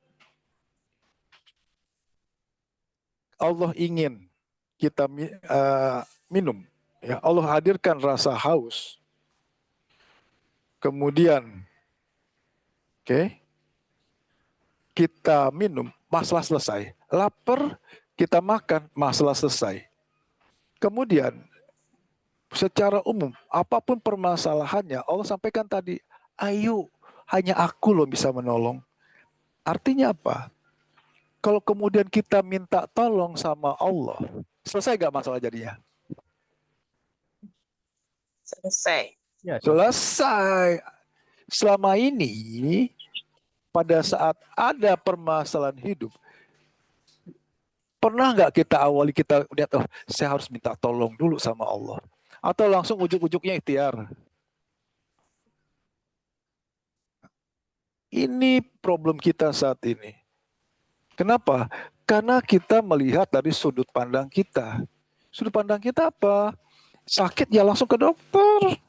B: Allah ingin kita minum, ya Allah hadirkan rasa haus, kemudian, kita minum, masalah selesai. Lapar, kita makan, masalah selesai. Kemudian, secara umum, apapun permasalahannya, Allah sampaikan tadi, ayo, hanya aku loh bisa menolong. Artinya apa? Kalau kemudian kita minta tolong sama Allah, selesai gak masalah jadinya?
C: selesai.
A: Ya,
B: Selesai. Selama ini, pada saat ada permasalahan hidup, pernah nggak kita lihat, saya harus minta tolong dulu sama Allah? Atau langsung ujuk-ujuknya ikhtiar? Ini problem kita saat ini. Kenapa? Karena kita melihat dari sudut pandang kita. Sudut pandang kita apa? Sakit ya langsung ke dokter.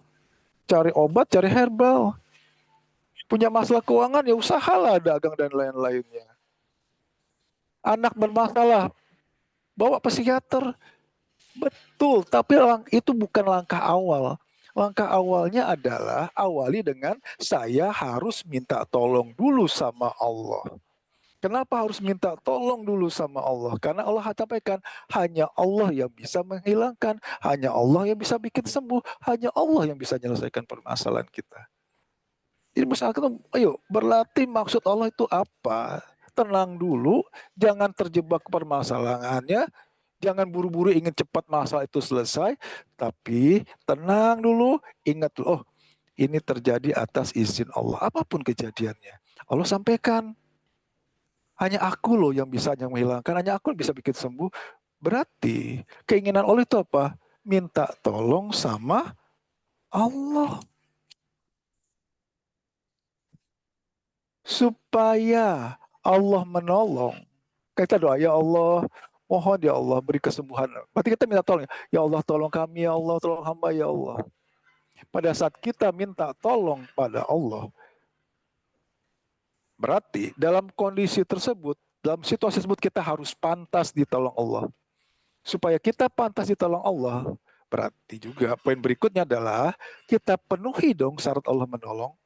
B: Cari obat, cari herbal. Punya masalah keuangan ya usahalah dagang dan lain-lainnya. Anak bermasalah, bawa psikiater. Betul, tapi itu bukan langkah awal. Langkah awalnya adalah awali dengan saya harus minta tolong dulu sama Allah. Kenapa harus minta tolong dulu sama Allah? Karena Allah sampaikan, hanya Allah yang bisa menghilangkan, hanya Allah yang bisa bikin sembuh, hanya Allah yang bisa menyelesaikan permasalahan kita. Jadi misalkan, ayo berlatih maksud Allah itu apa? Tenang dulu, jangan terjebak permasalahannya, jangan buru-buru ingin cepat masalah itu selesai, tapi tenang dulu, ingat dulu, ini terjadi atas izin Allah, apapun kejadiannya. Allah sampaikan, hanya aku loh yang bisa yang menghilangkan, hanya aku yang bisa bikin sembuh. Berarti keinginan Allah itu apa? Minta tolong sama Allah. Supaya Allah menolong. Kita doa, ya Allah, mohon ya Allah beri kesembuhan. Berarti kita minta tolong. Ya Allah tolong kami, ya Allah tolong hamba, ya Allah. Pada saat kita minta tolong pada Allah, berarti dalam kondisi tersebut, dalam situasi tersebut kita harus pantas ditolong Allah. Supaya kita pantas ditolong Allah, berarti juga poin berikutnya adalah kita penuhi dong syarat Allah menolong.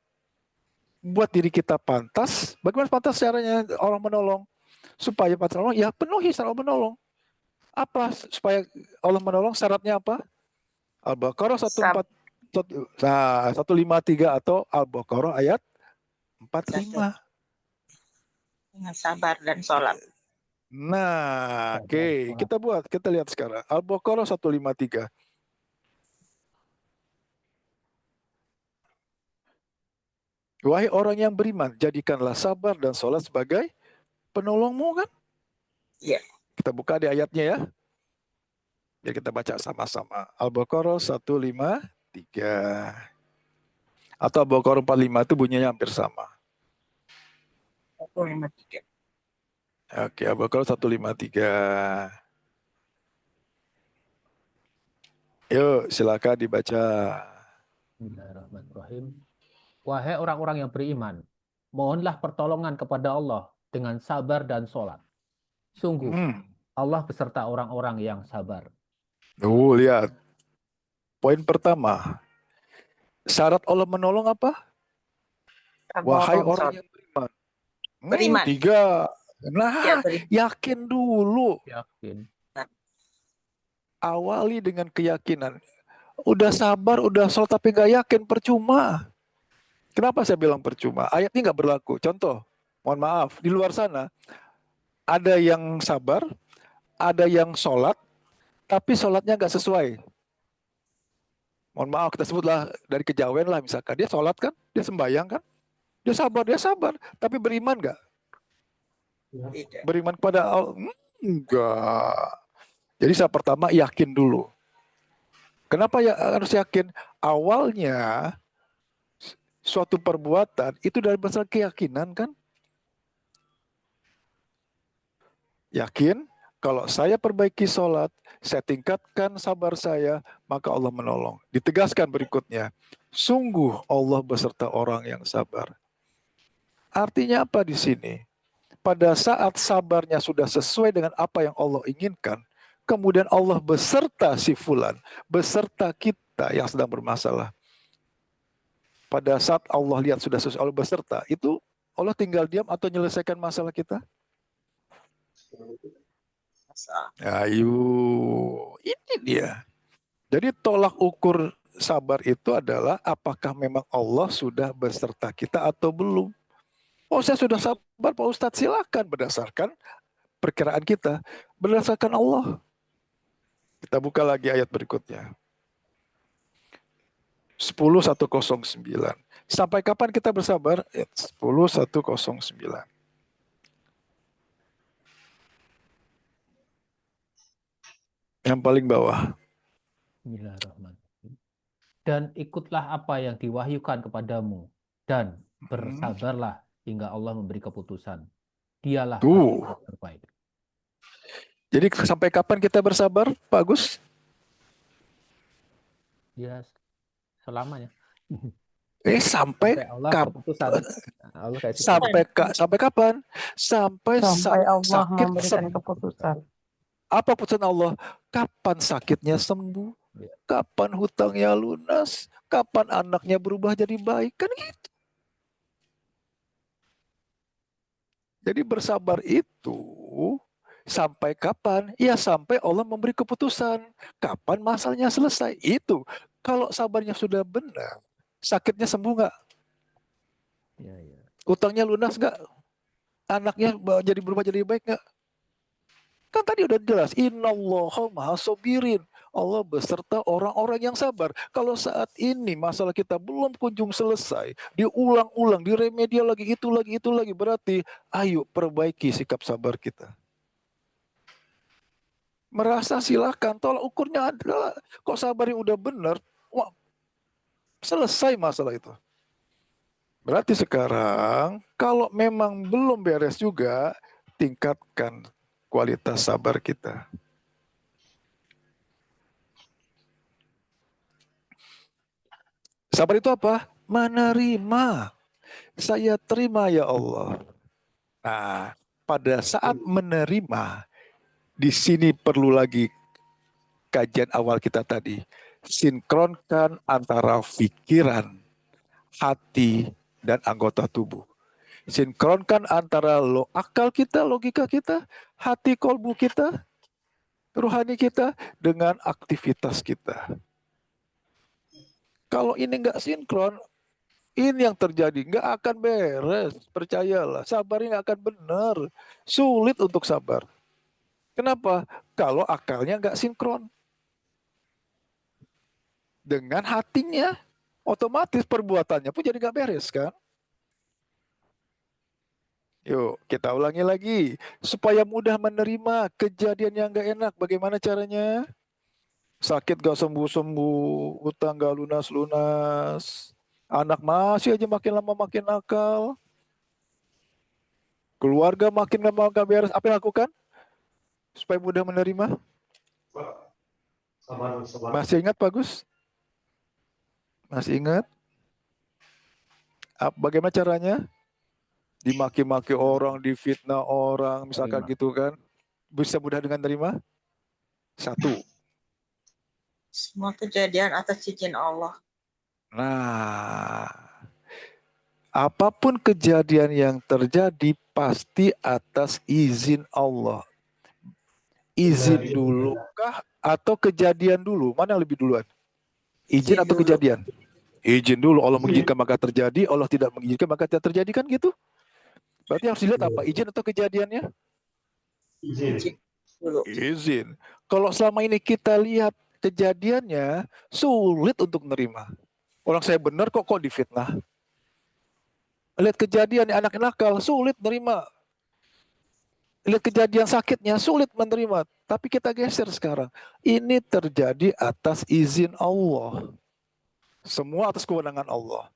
B: Buat diri kita pantas, bagaimana pantas caranya orang menolong? Supaya pantas menolong, ya penuhi syarat Allah menolong. Apa supaya Allah menolong, syaratnya apa? Al-Baqarah 153 atau Al-Baqarah ayat 45.
C: Dengan sabar dan sholat.
B: Nah, oke, kita lihat sekarang Al-Baqarah 153. Wahai orang yang beriman, jadikanlah sabar dan sholat sebagai penolongmu, kan?
C: Iya.
B: Kita buka di ayatnya ya. Jadi kita baca sama-sama. Al-Baqarah 153. Atau Al-Baqarah 45 itu bunyinya hampir sama.
C: 153.
B: Oke, Al-Baqarah 153. Yuk, silakan dibaca.
A: Bismillahirrahmanirrahim. Wahai orang-orang yang beriman, mohonlah pertolongan kepada Allah dengan sabar dan sholat. Sungguh, Allah beserta orang-orang yang sabar.
B: Lihat. Poin pertama. Syarat Allah menolong apa? Wahai orang yang beriman.
C: Beriman.
B: 3. Nah,
C: Ya, beriman.
B: yakin dulu.
A: Yakin.
B: Awali dengan keyakinan. Udah sabar, udah sholat tapi gak yakin, percuma. Kenapa saya bilang percuma? Ayat ini gak berlaku. Contoh, mohon maaf, di luar sana ada yang sabar, ada yang sholat, tapi sholatnya gak sesuai. Mohon maaf, kita sebutlah dari kejawen lah misalkan. Dia sholat kan, dia sembahyang kan, dia sabar, tapi beriman gak?
C: Tidak.
B: Beriman kepada Allah? Enggak. Jadi saya pertama yakin dulu. Kenapa ya harus yakin? Awalnya suatu perbuatan itu dari besar keyakinan kan? Yakin kalau saya perbaiki sholat, saya tingkatkan sabar saya, maka Allah menolong. Ditegaskan berikutnya, sungguh Allah beserta orang yang sabar. Artinya apa di sini? Pada saat sabarnya sudah sesuai dengan apa yang Allah inginkan, kemudian Allah beserta si fulan, beserta kita yang sedang bermasalah. Pada saat Allah lihat sudah sesuai, Allah beserta, itu Allah tinggal diam atau menyelesaikan masalah kita? Ayo, ini dia. Jadi tolak ukur sabar itu adalah apakah memang Allah sudah beserta kita atau belum. Oh, saya sudah sabar Pak Ustadz, silakan berdasarkan perkiraan kita, berdasarkan Allah. Kita buka lagi ayat berikutnya. 10.109. Sampai kapan kita bersabar? 10.109. Yang paling bawah.
A: Bismillahirrahmanirrahim. Dan ikutlah apa yang diwahyukan kepadamu dan bersabarlah hingga Allah memberi keputusan. Dialah yang terbaik.
B: Jadi sampai kapan kita bersabar, Pak Agus?
A: Ya, selamanya.
B: Sampai
A: kapan?
B: Sampai kapan? Sampai
D: Allah
B: sakit
D: memberikan keputusan.
B: Apa putusan Allah? Kapan sakitnya sembuh? Kapan hutangnya lunas? Kapan anaknya berubah jadi baik? Kan gitu. Jadi bersabar itu sampai kapan? Ya sampai Allah memberi keputusan. Kapan masalahnya selesai? Itu. Kalau sabarnya sudah benar, sakitnya sembuh nggak?
A: Ya.
B: Hutangnya lunas nggak? Anaknya berubah jadi baik nggak? Kan tadi udah jelas. Innallaha maha sobirin. Allah beserta orang-orang yang sabar. Kalau saat ini masalah kita belum kunjung selesai, diulang-ulang, diremedial lagi, itu lagi, berarti ayo perbaiki sikap sabar kita. Merasa silakan, tolak ukurnya adalah kok sabar yang udah benar, wah, selesai masalah itu. Berarti sekarang kalau memang belum beres juga, tingkatkan kualitas sabar kita. Sabar itu apa? Menerima. Saya terima ya Allah. Nah, pada saat menerima, di sini perlu lagi kajian awal kita tadi. Sinkronkan antara pikiran, hati, dan anggota tubuh. Sinkronkan antara akal kita, logika kita, hati kolbu kita, rohani kita, dengan aktivitas kita. Kalau ini nggak sinkron, ini yang terjadi. Nggak akan beres, percayalah. Sabarnya nggak akan benar. Sulit untuk sabar. Kenapa? Kalau akalnya nggak sinkron. Dengan hatinya, otomatis perbuatannya pun jadi nggak beres kan? Yuk, kita ulangi lagi. Supaya mudah menerima kejadian yang nggak enak, bagaimana caranya? Sakit gak sembuh-sembuh, utang gak lunas-lunas, anak masih aja makin lama makin nakal, keluarga makin lama gak beres, apa yang lakukan? Supaya mudah menerima. Masih ingat Pak Gus? Masih ingat? Bagaimana caranya? Dimaki-maki orang, difitnah orang, misalkan
A: Terima.
B: gitu kan. Bisa mudah dengan terima? Satu.
C: Semua kejadian atas izin Allah.
B: Nah, apapun kejadian yang terjadi pasti atas izin Allah. Izin dulu kah atau kejadian dulu? Mana yang lebih duluan? Izin atau kejadian? Izin dulu. Allah mengizinkan maka terjadi, Allah tidak mengizinkan maka tidak terjadi, kan gitu? Berarti harus dilihat apa? Izin atau kejadiannya?
C: Izin dulu.
B: Izin. Kalau selama ini kita lihat kejadiannya, sulit untuk menerima. Orang saya benar kok difitnah. Lihat kejadian anak nakal, sulit menerima. Lihat kejadian sakitnya, sulit menerima. Tapi kita geser sekarang. Ini terjadi atas izin Allah. Semua atas kewenangan Allah.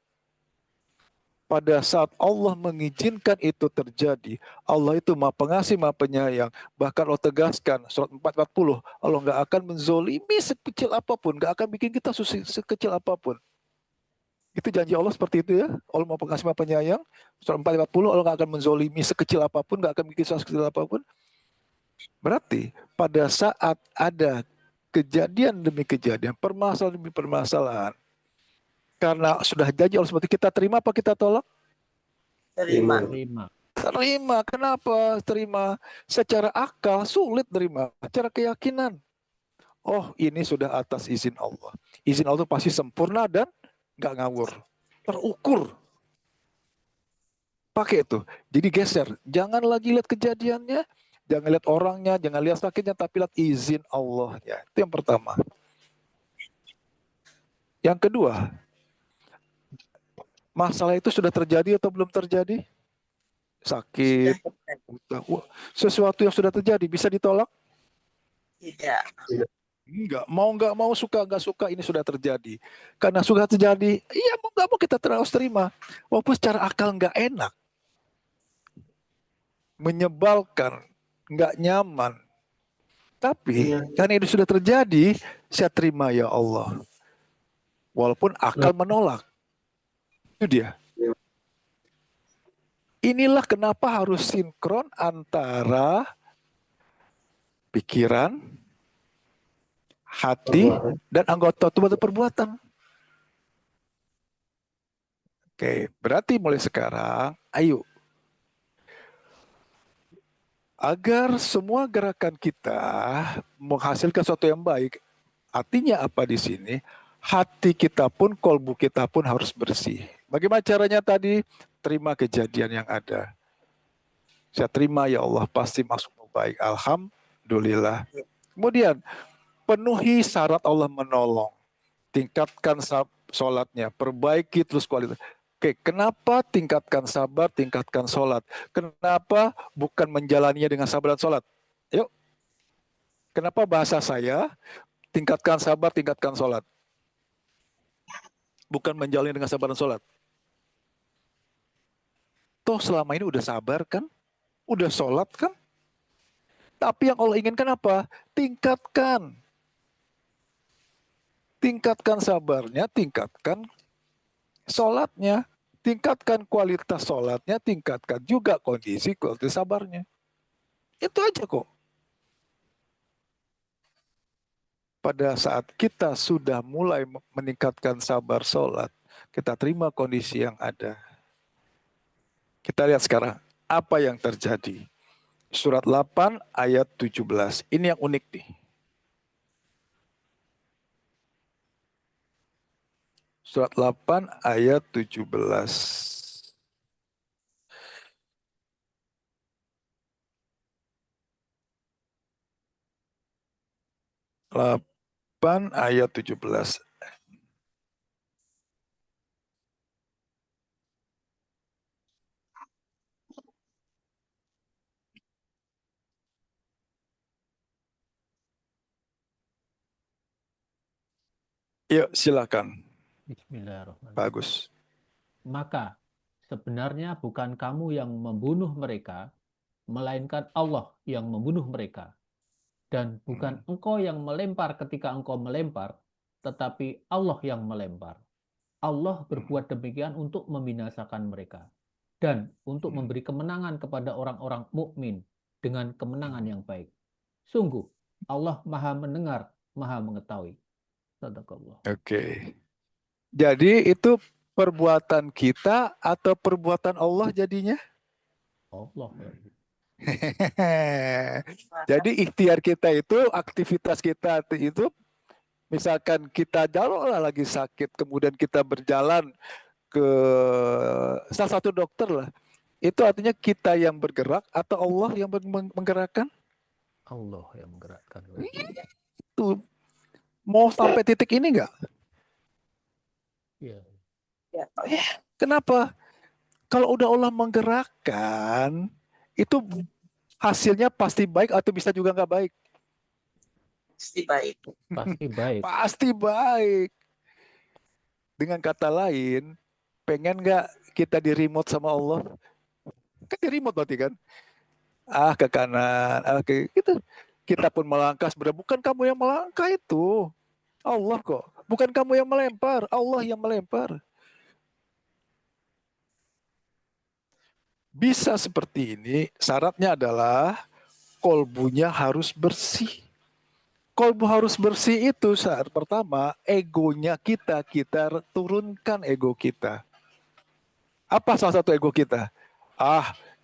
B: Pada saat Allah mengizinkan itu terjadi, Allah itu Maha Pengasih, Maha Penyayang. Bahkan Allah tegaskan, surat 440, Allah nggak akan menzolimi sekecil apapun, nggak akan bikin kita susah sekecil apapun. Itu janji Allah seperti itu ya. Allah Maha Pengasih, Maha Penyayang. Surat 440, Allah nggak akan menzolimi sekecil apapun, nggak akan bikin susah sekecil apapun. Berarti pada saat ada kejadian demi kejadian, permasalahan demi permasalahan, karena sudah janji Allah seperti, kita terima apa kita tolak?
C: Terima.
A: Terima.
B: Terima. Kenapa terima? Secara akal sulit terima. Secara keyakinan, oh ini sudah atas izin Allah. Izin Allah itu pasti sempurna dan nggak ngawur. Terukur. Pakai itu. Jadi geser. Jangan lagi lihat kejadiannya, jangan lihat orangnya, jangan lihat sakitnya, tapi lihat izin Allahnya. Itu yang pertama. Yang kedua, masalah itu sudah terjadi atau belum terjadi? Sakit, utang, sesuatu yang sudah terjadi bisa ditolak?
C: Tidak.
B: Nggak mau, suka nggak suka, ini sudah terjadi. Karena sudah terjadi, iya mau nggak mau kita terus terima. Walaupun secara akal nggak enak, menyebalkan, nggak nyaman. Tapi karena ini sudah terjadi, saya terima ya Allah. Walaupun akal menolak. Itu dia. Inilah kenapa harus sinkron antara pikiran, hati, dan anggota tubuh atau perbuatan. Oke, berarti mulai sekarang, ayo. Agar semua gerakan kita menghasilkan sesuatu yang baik, artinya apa di sini? Hati kita pun, kolbu kita pun harus bersih. Bagaimana caranya tadi? Terima kejadian yang ada. Saya terima ya Allah, pasti maksudmu baik. Alhamdulillah. Kemudian, penuhi syarat Allah menolong. Tingkatkan sholatnya, perbaiki terus kualitas. Oke, kenapa tingkatkan sabar, tingkatkan sholat? Kenapa bukan menjalaninya dengan sabar dan sholat? Yuk, kenapa bahasa saya tingkatkan sabar, tingkatkan sholat? Bukan menjalani dengan sabar dan sholat. Toh selama ini udah sabar kan? Udah sholat kan? Tapi yang Allah inginkan apa? Tingkatkan. Tingkatkan sabarnya, tingkatkan sholatnya. Tingkatkan kualitas sholatnya, tingkatkan juga kualitas sabarnya. Itu aja kok. Pada saat kita sudah mulai meningkatkan sabar sholat, kita terima kondisi yang ada. Kita lihat sekarang, apa yang terjadi. Surat 8 ayat 17. Ini yang unik nih. Surat 8 ayat 17. 8 ayat 17. Yuk silakan.
A: Bismillahirrahmanirrahim.
B: Bagus.
A: Maka sebenarnya bukan kamu yang membunuh mereka, melainkan Allah yang membunuh mereka. Dan bukan engkau yang melempar ketika engkau melempar, tetapi Allah yang melempar. Allah berbuat demikian untuk membinasakan mereka dan untuk memberi kemenangan kepada orang-orang mukmin dengan kemenangan yang baik. Sungguh, Allah Maha mendengar, Maha mengetahui. Sadaqallah.
B: Oke. Jadi itu perbuatan kita atau perbuatan Allah jadinya?
A: Allah.
B: Jadi ikhtiar kita itu, aktivitas kita itu, misalkan kita jalan lagi sakit, kemudian kita berjalan ke salah satu dokter lah. Itu artinya kita yang bergerak atau Allah yang menggerakkan?
A: Allah yang menggerakkan.
B: Itu mau sampai titik ini nggak?
A: Ya.
C: Ya.
B: Kenapa? Kalau udah Allah menggerakkan, itu hasilnya pasti baik atau bisa juga nggak baik?
C: Pasti baik.
A: Pasti baik.
B: Pasti baik. Dengan kata lain, pengen nggak kita di remote sama Allah? Kan di remote berarti kan? Ke kanan, ke gitu. Kita pun melangkah sebenarnya bukan kamu yang melangkah itu. Allah kok. Bukan kamu yang melempar, Allah yang melempar. Bisa seperti ini, syaratnya adalah kolbunya harus bersih. Kolbu harus bersih itu saat pertama, egonya kita turunkan ego kita. Apa salah satu ego kita?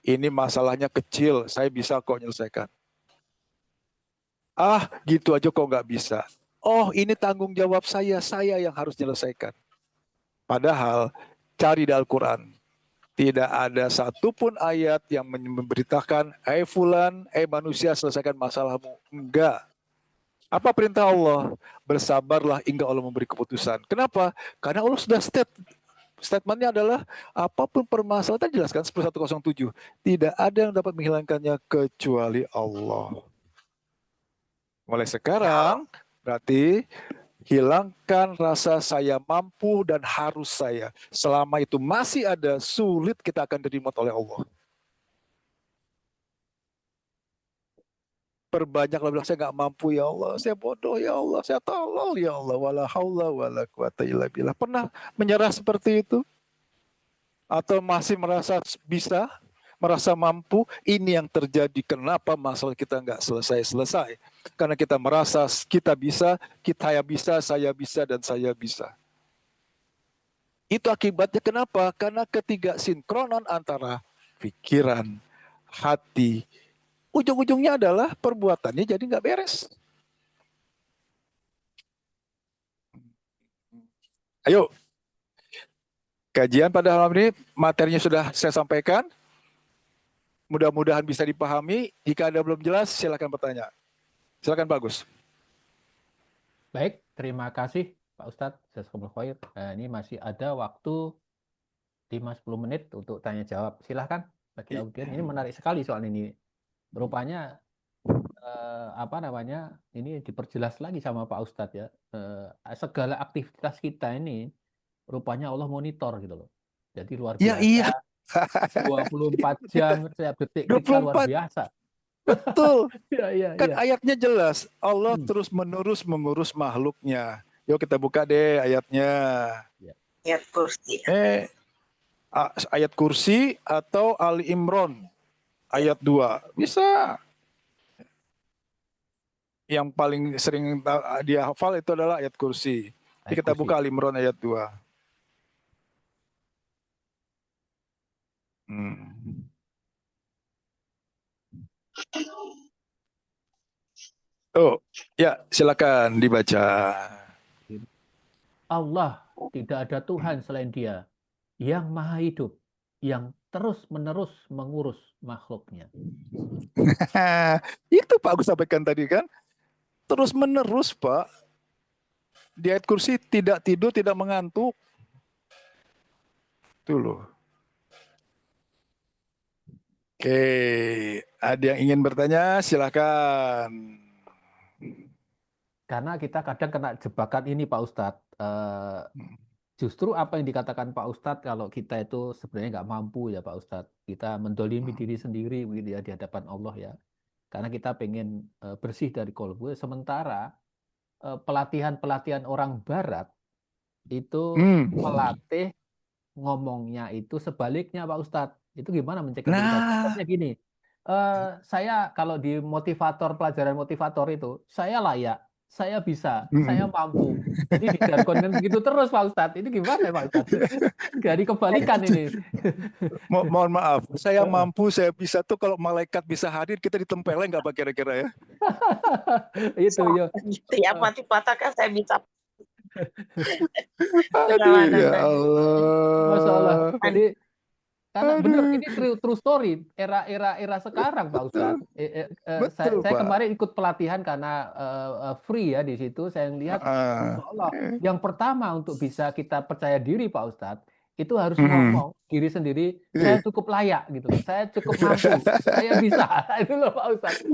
B: Ini masalahnya kecil, saya bisa kok menyelesaikan. Gitu aja kok nggak bisa. Oh, ini tanggung jawab saya yang harus menyelesaikan. Padahal, cari di Al-Quran. Tidak ada satupun ayat yang memberitakan, fulan, manusia selesaikan masalahmu. Enggak. Apa perintah Allah? Bersabarlah hingga Allah memberi keputusan. Kenapa? Karena Allah sudah statementnya adalah apapun permasalahan, tadi jelaskan 1107. Tidak ada yang dapat menghilangkannya kecuali Allah. Mulai sekarang, berarti hilangkan rasa saya mampu dan harus saya. Selama itu masih ada, sulit kita akan diterima oleh Allah. Perbanyaklah bilang, saya nggak mampu ya Allah, saya bodoh ya Allah, saya tolol ya Allah, wala haula wala quwata illa billah. Pernah menyerah seperti itu? Atau masih merasa bisa, merasa mampu? Ini yang terjadi, kenapa masalah kita nggak selesai-selesai. Karena kita merasa kita bisa, saya bisa, dan saya bisa. Itu akibatnya kenapa? Karena ketidaksinkronan antara pikiran, hati, ujung-ujungnya adalah perbuatannya jadi nggak beres. Ayo, kajian pada malam ini materinya sudah saya sampaikan. Mudah-mudahan bisa dipahami. Jika ada belum jelas, silakan bertanya. Silakan Bagus.
A: Baik, terima kasih Pak Ustadz. Jazakumullah khair. Ini masih ada waktu 5-10 menit untuk tanya jawab. Silahkan bagi
B: I-
A: audien. Ini menarik sekali soal ini. Rupanya apa namanya? Ini diperjelas lagi sama Pak Ustadz ya. Segala aktivitas kita ini rupanya Allah monitor gitu loh. Jadi luar
B: Ya iya,
A: biasa. 24 jam setiap detik kita luar
B: 24,
A: biasa.
B: betul.
A: Iya, iya,
B: Kan
A: iya.
B: ayatnya jelas, Allah
A: Hmm.
B: terus menerus mengurus makhluknya. Yuk kita buka deh ayatnya.
A: Ya.
C: Ayat kursi.
B: Ayat kursi atau Ali Imran ayat 2. Bisa. Yang paling sering dia hafal itu adalah ayat kursi. Jadi
A: Ayat
B: kita
A: kursi.
B: buka Ali Imran ayat 2. Hmm. Oh, ya silakan dibaca.
A: Allah tidak ada Tuhan selain Dia yang maha hidup, yang terus-menerus mengurus makhluknya.
B: Itu Pak Agus sampaikan tadi kan. Terus menerus Pak. Di ayat kursi tidak tidur, tidak mengantuk. Itu loh. Oke, ada yang ingin bertanya? Silakan.
A: Karena kita kadang kena jebakan ini Pak Ustadz. Justru apa yang dikatakan Pak Ustadz kalau kita itu sebenarnya nggak mampu ya Pak Ustadz. Kita mendolimi diri sendiri begitu ya di hadapan Allah ya. Karena kita pengen bersih dari kolbu. Sementara pelatihan-pelatihan orang Barat itu
B: Hmm.
A: melatih ngomongnya itu sebaliknya Pak Ustadz. Itu gimana mencegah diri kita?
B: Nah,
A: Contohnya gini, saya kalau di motivator, pelajaran motivator itu, saya layak, saya bisa, saya
B: hmm.
A: mampu. Jadi dijargonkan begitu terus Pak Ustadz. Ini gimana ya Pak Ustadz? Jadi kebalikan ini.
B: Mohon maaf, saya mampu, saya bisa tuh kalau malaikat bisa hadir, kita ditempelin nggak Pak kira-kira ya?
A: Itu ya.
C: Gitu ya, mati patah kan saya bisa
B: Aduh,
C: perjalanan
B: ya
C: dan
A: Masya Allah.
B: Allah.
A: Jadi karena benar
B: Aduh,
A: ini true story era sekarang Pak Ustadz.
B: betul
A: Saya
B: Pak.
A: kemarin ikut pelatihan karena free ya di situ. Saya lihat
B: Ah.
A: Masya Allah. Yang pertama untuk bisa kita percaya diri Pak Ustadz itu harus
B: Hmm.
A: ngomong diri sendiri saya
B: Iya.
A: cukup layak gitu loh. Saya cukup mampu. Saya bisa. Itu loh Pak Ustadz.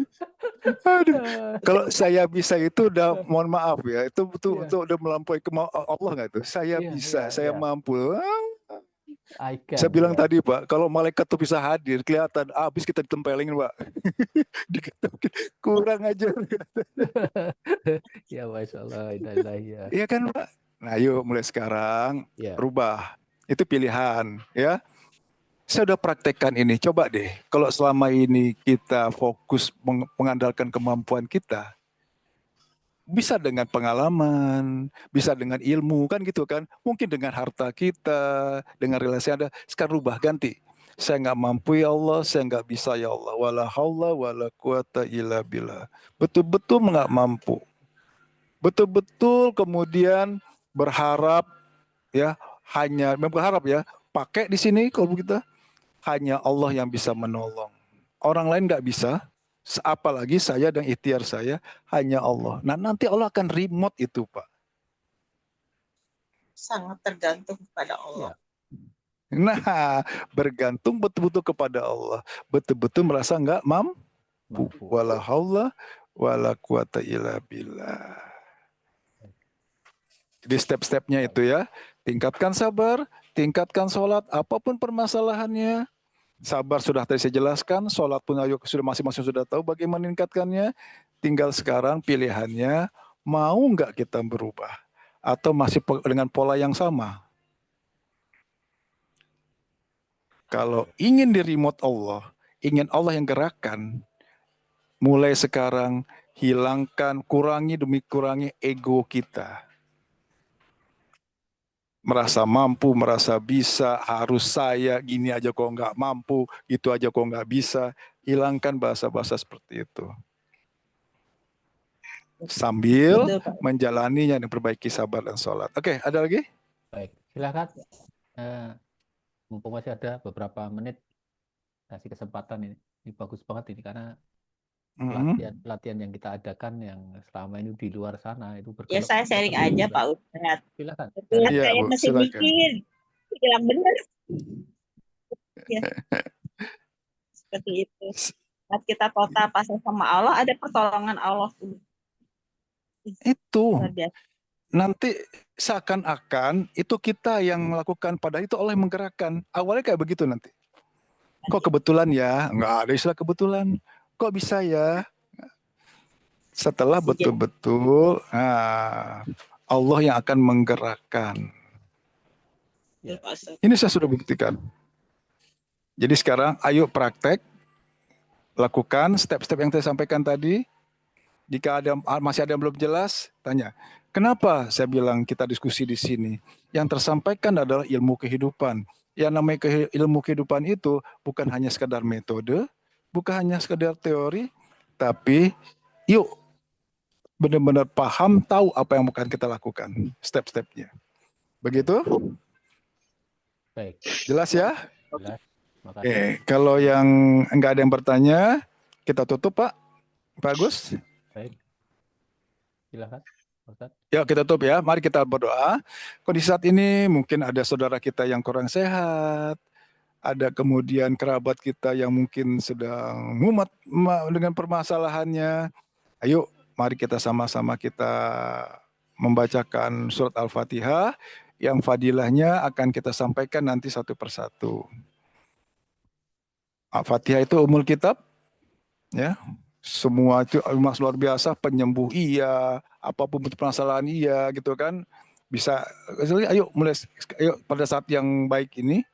B: Aduh,
A: Eh,
B: kalau saya bisa itu udah mohon maaf ya, itu betul
A: Iya,
B: betul udah melampaui Allah nggak tuh? Saya
A: iya, iya,
B: bisa, saya
A: iya.
B: mampu.
A: I
B: Saya
A: can,
B: bilang
A: ya.
B: tadi Pak, kalau malaikat tuh bisa hadir, kelihatan habis kita ditempelin Pak. Dikatakan kurang aja.
A: Ya, Masya Allah. Innalillahi, ya.
B: Iya kan Pak? Nah yuk mulai sekarang
A: Ya,
B: rubah. Itu pilihan ya. Saya udah praktekkan ini. Coba deh, kalau selama ini kita fokus mengandalkan kemampuan kita, bisa dengan pengalaman, bisa dengan ilmu kan gitu kan. Mungkin dengan harta kita, dengan relasi Anda. Sekarang rubah ganti. Saya nggak mampu ya Allah, saya nggak bisa ya Allah. Wala haula wala quwata illa billah. Betul-betul nggak mampu. Betul-betul kemudian berharap ya, hanya berharap ya, pakai di sini kalau kita hanya Allah yang bisa menolong. Orang lain nggak bisa, apalagi saya dan ikhtiar saya, hanya Allah. Nah nanti Allah akan remote itu Pak.
C: sangat tergantung kepada Allah.
A: ya,
B: Nah bergantung betul-betul kepada Allah. Betul-betul merasa nggak mampu.
A: mampu.
B: Wala haula wala quwata illa billah. Jadi step-stepnya itu ya. Tingkatkan sabar, tingkatkan sholat, apapun permasalahannya. Sabar sudah tadi saya jelaskan, sholat pun ayo sudah masing-masing sudah tahu bagaimana meningkatkannya. Tinggal sekarang pilihannya, mau nggak kita berubah? Atau masih dengan pola yang sama? Kalau ingin di remote Allah, ingin Allah yang gerakkan, mulai sekarang hilangkan, kurangi demi kurangi ego kita. Merasa mampu, merasa bisa, harus saya, gini aja kok nggak mampu, itu aja kok nggak bisa. Hilangkan bahasa-bahasa seperti itu. Sambil
C: Betul, Pak.
B: menjalaninya dan perbaiki sabar dan sholat. Oke, ada lagi?
A: Baik, silakan. Eh, Mumpung masih ada beberapa menit, kasih kesempatan ini. Ini bagus banget ini karena
B: Mhm.
A: pelatihan yang kita adakan yang selama ini di luar sana itu
C: Ya saya sharing aja Pak Ustadz.
A: Silakan.
C: Betul
B: Iya,
C: saya
B: Bu,
C: masih
B: silakan.
C: mikir. Yang benar. Ya, seperti itu. Saat kita total pasang sama Allah, ada pertolongan Allah tuh.
B: Itu
C: Luar biasa.
B: nanti seakan-akan itu kita yang melakukan, padahal itu Allah yang menggerakkan. Awalnya kayak begitu nanti. Kok kebetulan ya? Nggak ada istilah kebetulan. Kok bisa ya? Setelah betul-betul Allah yang akan menggerakkan.
A: Ya.
B: Ini saya sudah buktikan. Jadi sekarang ayo praktek, lakukan step-step yang saya sampaikan tadi. Jika masih ada yang belum jelas, tanya. Kenapa saya bilang kita diskusi di sini? Yang tersampaikan adalah ilmu kehidupan. Yang namanya ilmu kehidupan itu bukan hanya sekedar metode, bukan hanya sekedar teori, tapi yuk benar-benar paham, tahu apa yang akan kita lakukan, step-stepnya. Begitu?
A: Baik.
B: Jelas ya?
A: Jelas. Makasih.
B: Oke, kalau yang enggak ada yang bertanya, kita tutup Pak. Bagus.
A: Baik. Silakan, Ustaz.
B: Ya, kita tutup ya. Mari kita berdoa. Kondisi saat ini mungkin ada saudara kita yang kurang sehat, ada kemudian kerabat kita yang mungkin sedang mumet dengan permasalahannya. Ayo, mari kita sama-sama kita membacakan surat Al-Fatihah yang fadilahnya akan kita sampaikan nanti satu persatu. Al-Fatihah itu umul kitab, ya. Semua itu emas luar biasa, penyembuh iya, apapun bentuk permasalahan iya gitu kan. Bisa, ayo mulai, ayo pada saat yang baik ini,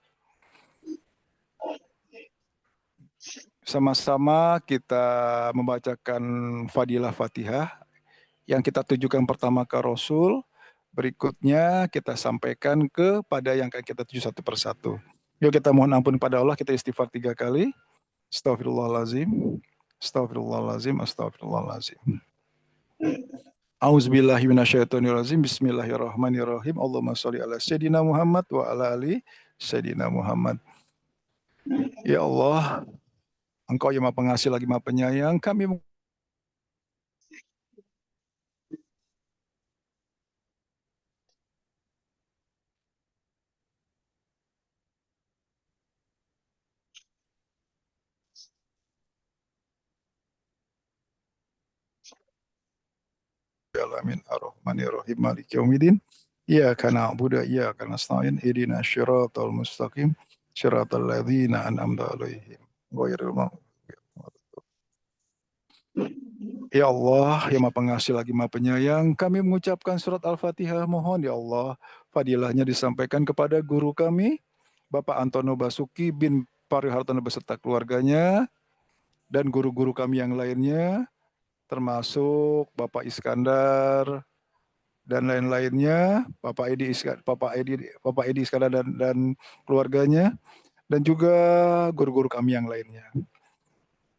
B: sama-sama kita membacakan fadilah Fatihah yang kita tujukan pertama ke Rasul, berikutnya kita sampaikan kepada yang akan kita tuju satu persatu. Yuk kita mohon ampun pada Allah, kita istighfar 3 kali. Astagfirullahalazim, astagfirullahalazim, astagfirullahalazim. Auzubillahi minasyaitonirrajim. Bismillahirrahmanirrahim. Allahumma sholli ala sayyidina Muhammad wa ala ali sayyidina Muhammad. Ya Allah, Engkau yang Maha Pengasih lagi Maha Penyayang, kami alamin ar-rahmanir-rahim maliki yaumiddin. Iyyaka na'budu wa iyyaka nasta'in. Ihdinas siratal mustaqim. Siratal ladzina an'amta 'alaihim ghairil maghdubi 'alaihim. Ya Allah, yang Maha Pengasih lagi Maha Penyayang, kami mengucapkan surat Al-Fatihah, mohon ya Allah, fadilahnya disampaikan kepada guru kami, Bapak Antono Basuki bin Parihartono beserta keluarganya, dan guru-guru kami yang lainnya, termasuk Bapak Iskandar, dan lain-lainnya, Bapak Edi Iskandar dan keluarganya, dan juga guru-guru kami yang lainnya.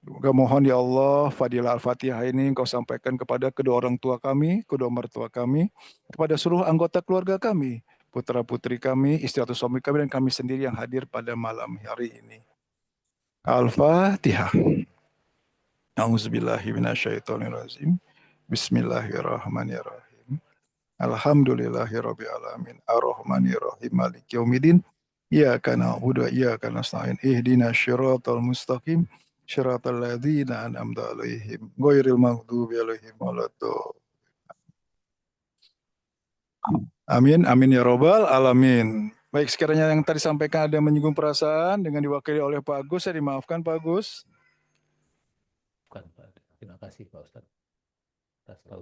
B: Juga mohon ya Allah, fadilah Al-Fatihah ini Engkau sampaikan kepada kedua orang tua kami, kedua mertua kami, kepada seluruh anggota keluarga kami, putra-putri kami, istri atau suami kami, dan kami sendiri yang hadir pada malam hari ini. Al-Fatihah. A'udzubillahi minasyaitonirrajim. Bismillahirrahmanirrahim. Alhamdulillahirabbil alamin. Arrahmanirrahim. Maliki yaumiddin. Iyyaka na'budu wa iyyaka nasta'in. Ihdinas siratal mustaqim. Siratal ladzina an'amta 'alaihim ghairil maghdubi 'alaihim waladdallin. Amin, amin ya robbal alamin. Baik, sekiranya yang tadi sampaikan ada yang menyinggung perasaan dengan diwakili oleh Pak Agus, saya dimaafkan Pak Agus.
A: Bukan, Pak. Terima kasih Pak Ustaz.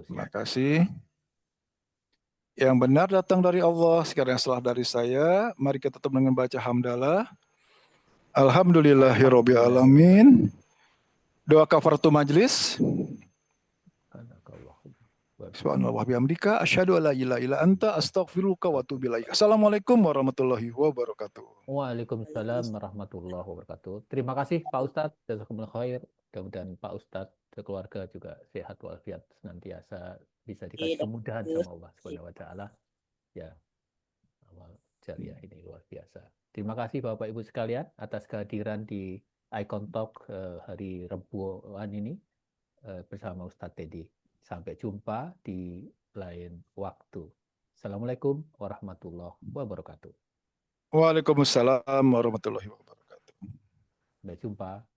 B: Terima kasih. Yang benar datang dari Allah, sekarang yang salah dari saya. Mari kita tutup dengan baca hamdalah. Alhamdulillahirabbil alamin. Doa kafaratul majlis. Subhanallah wa bihamdika asyhadu an la ilaha illa anta astaghfiruka wa atubu ilaik. Assalamualaikum warahmatullahi wabarakatuh.
A: Waalaikumsalam warahmatullahi wabarakatuh. Terima kasih Pak Ustadz. Jazakumullah khair. Mudah-mudahan Pak Ustadz dan keluarga juga sehat walafiat senantiasa bisa dikasih kemudahan sama Allah Subhanahu wa taala. Ya, amal jariah ini luar biasa. Terima kasih Bapak Ibu sekalian atas kehadiran di Icon Talk hari Rebuan ini. bersama Ustadz Teddy. Sampai jumpa di lain waktu. Assalamualaikum warahmatullahi wabarakatuh.
B: Waalaikumsalam warahmatullahi wabarakatuh.
A: Sampai jumpa.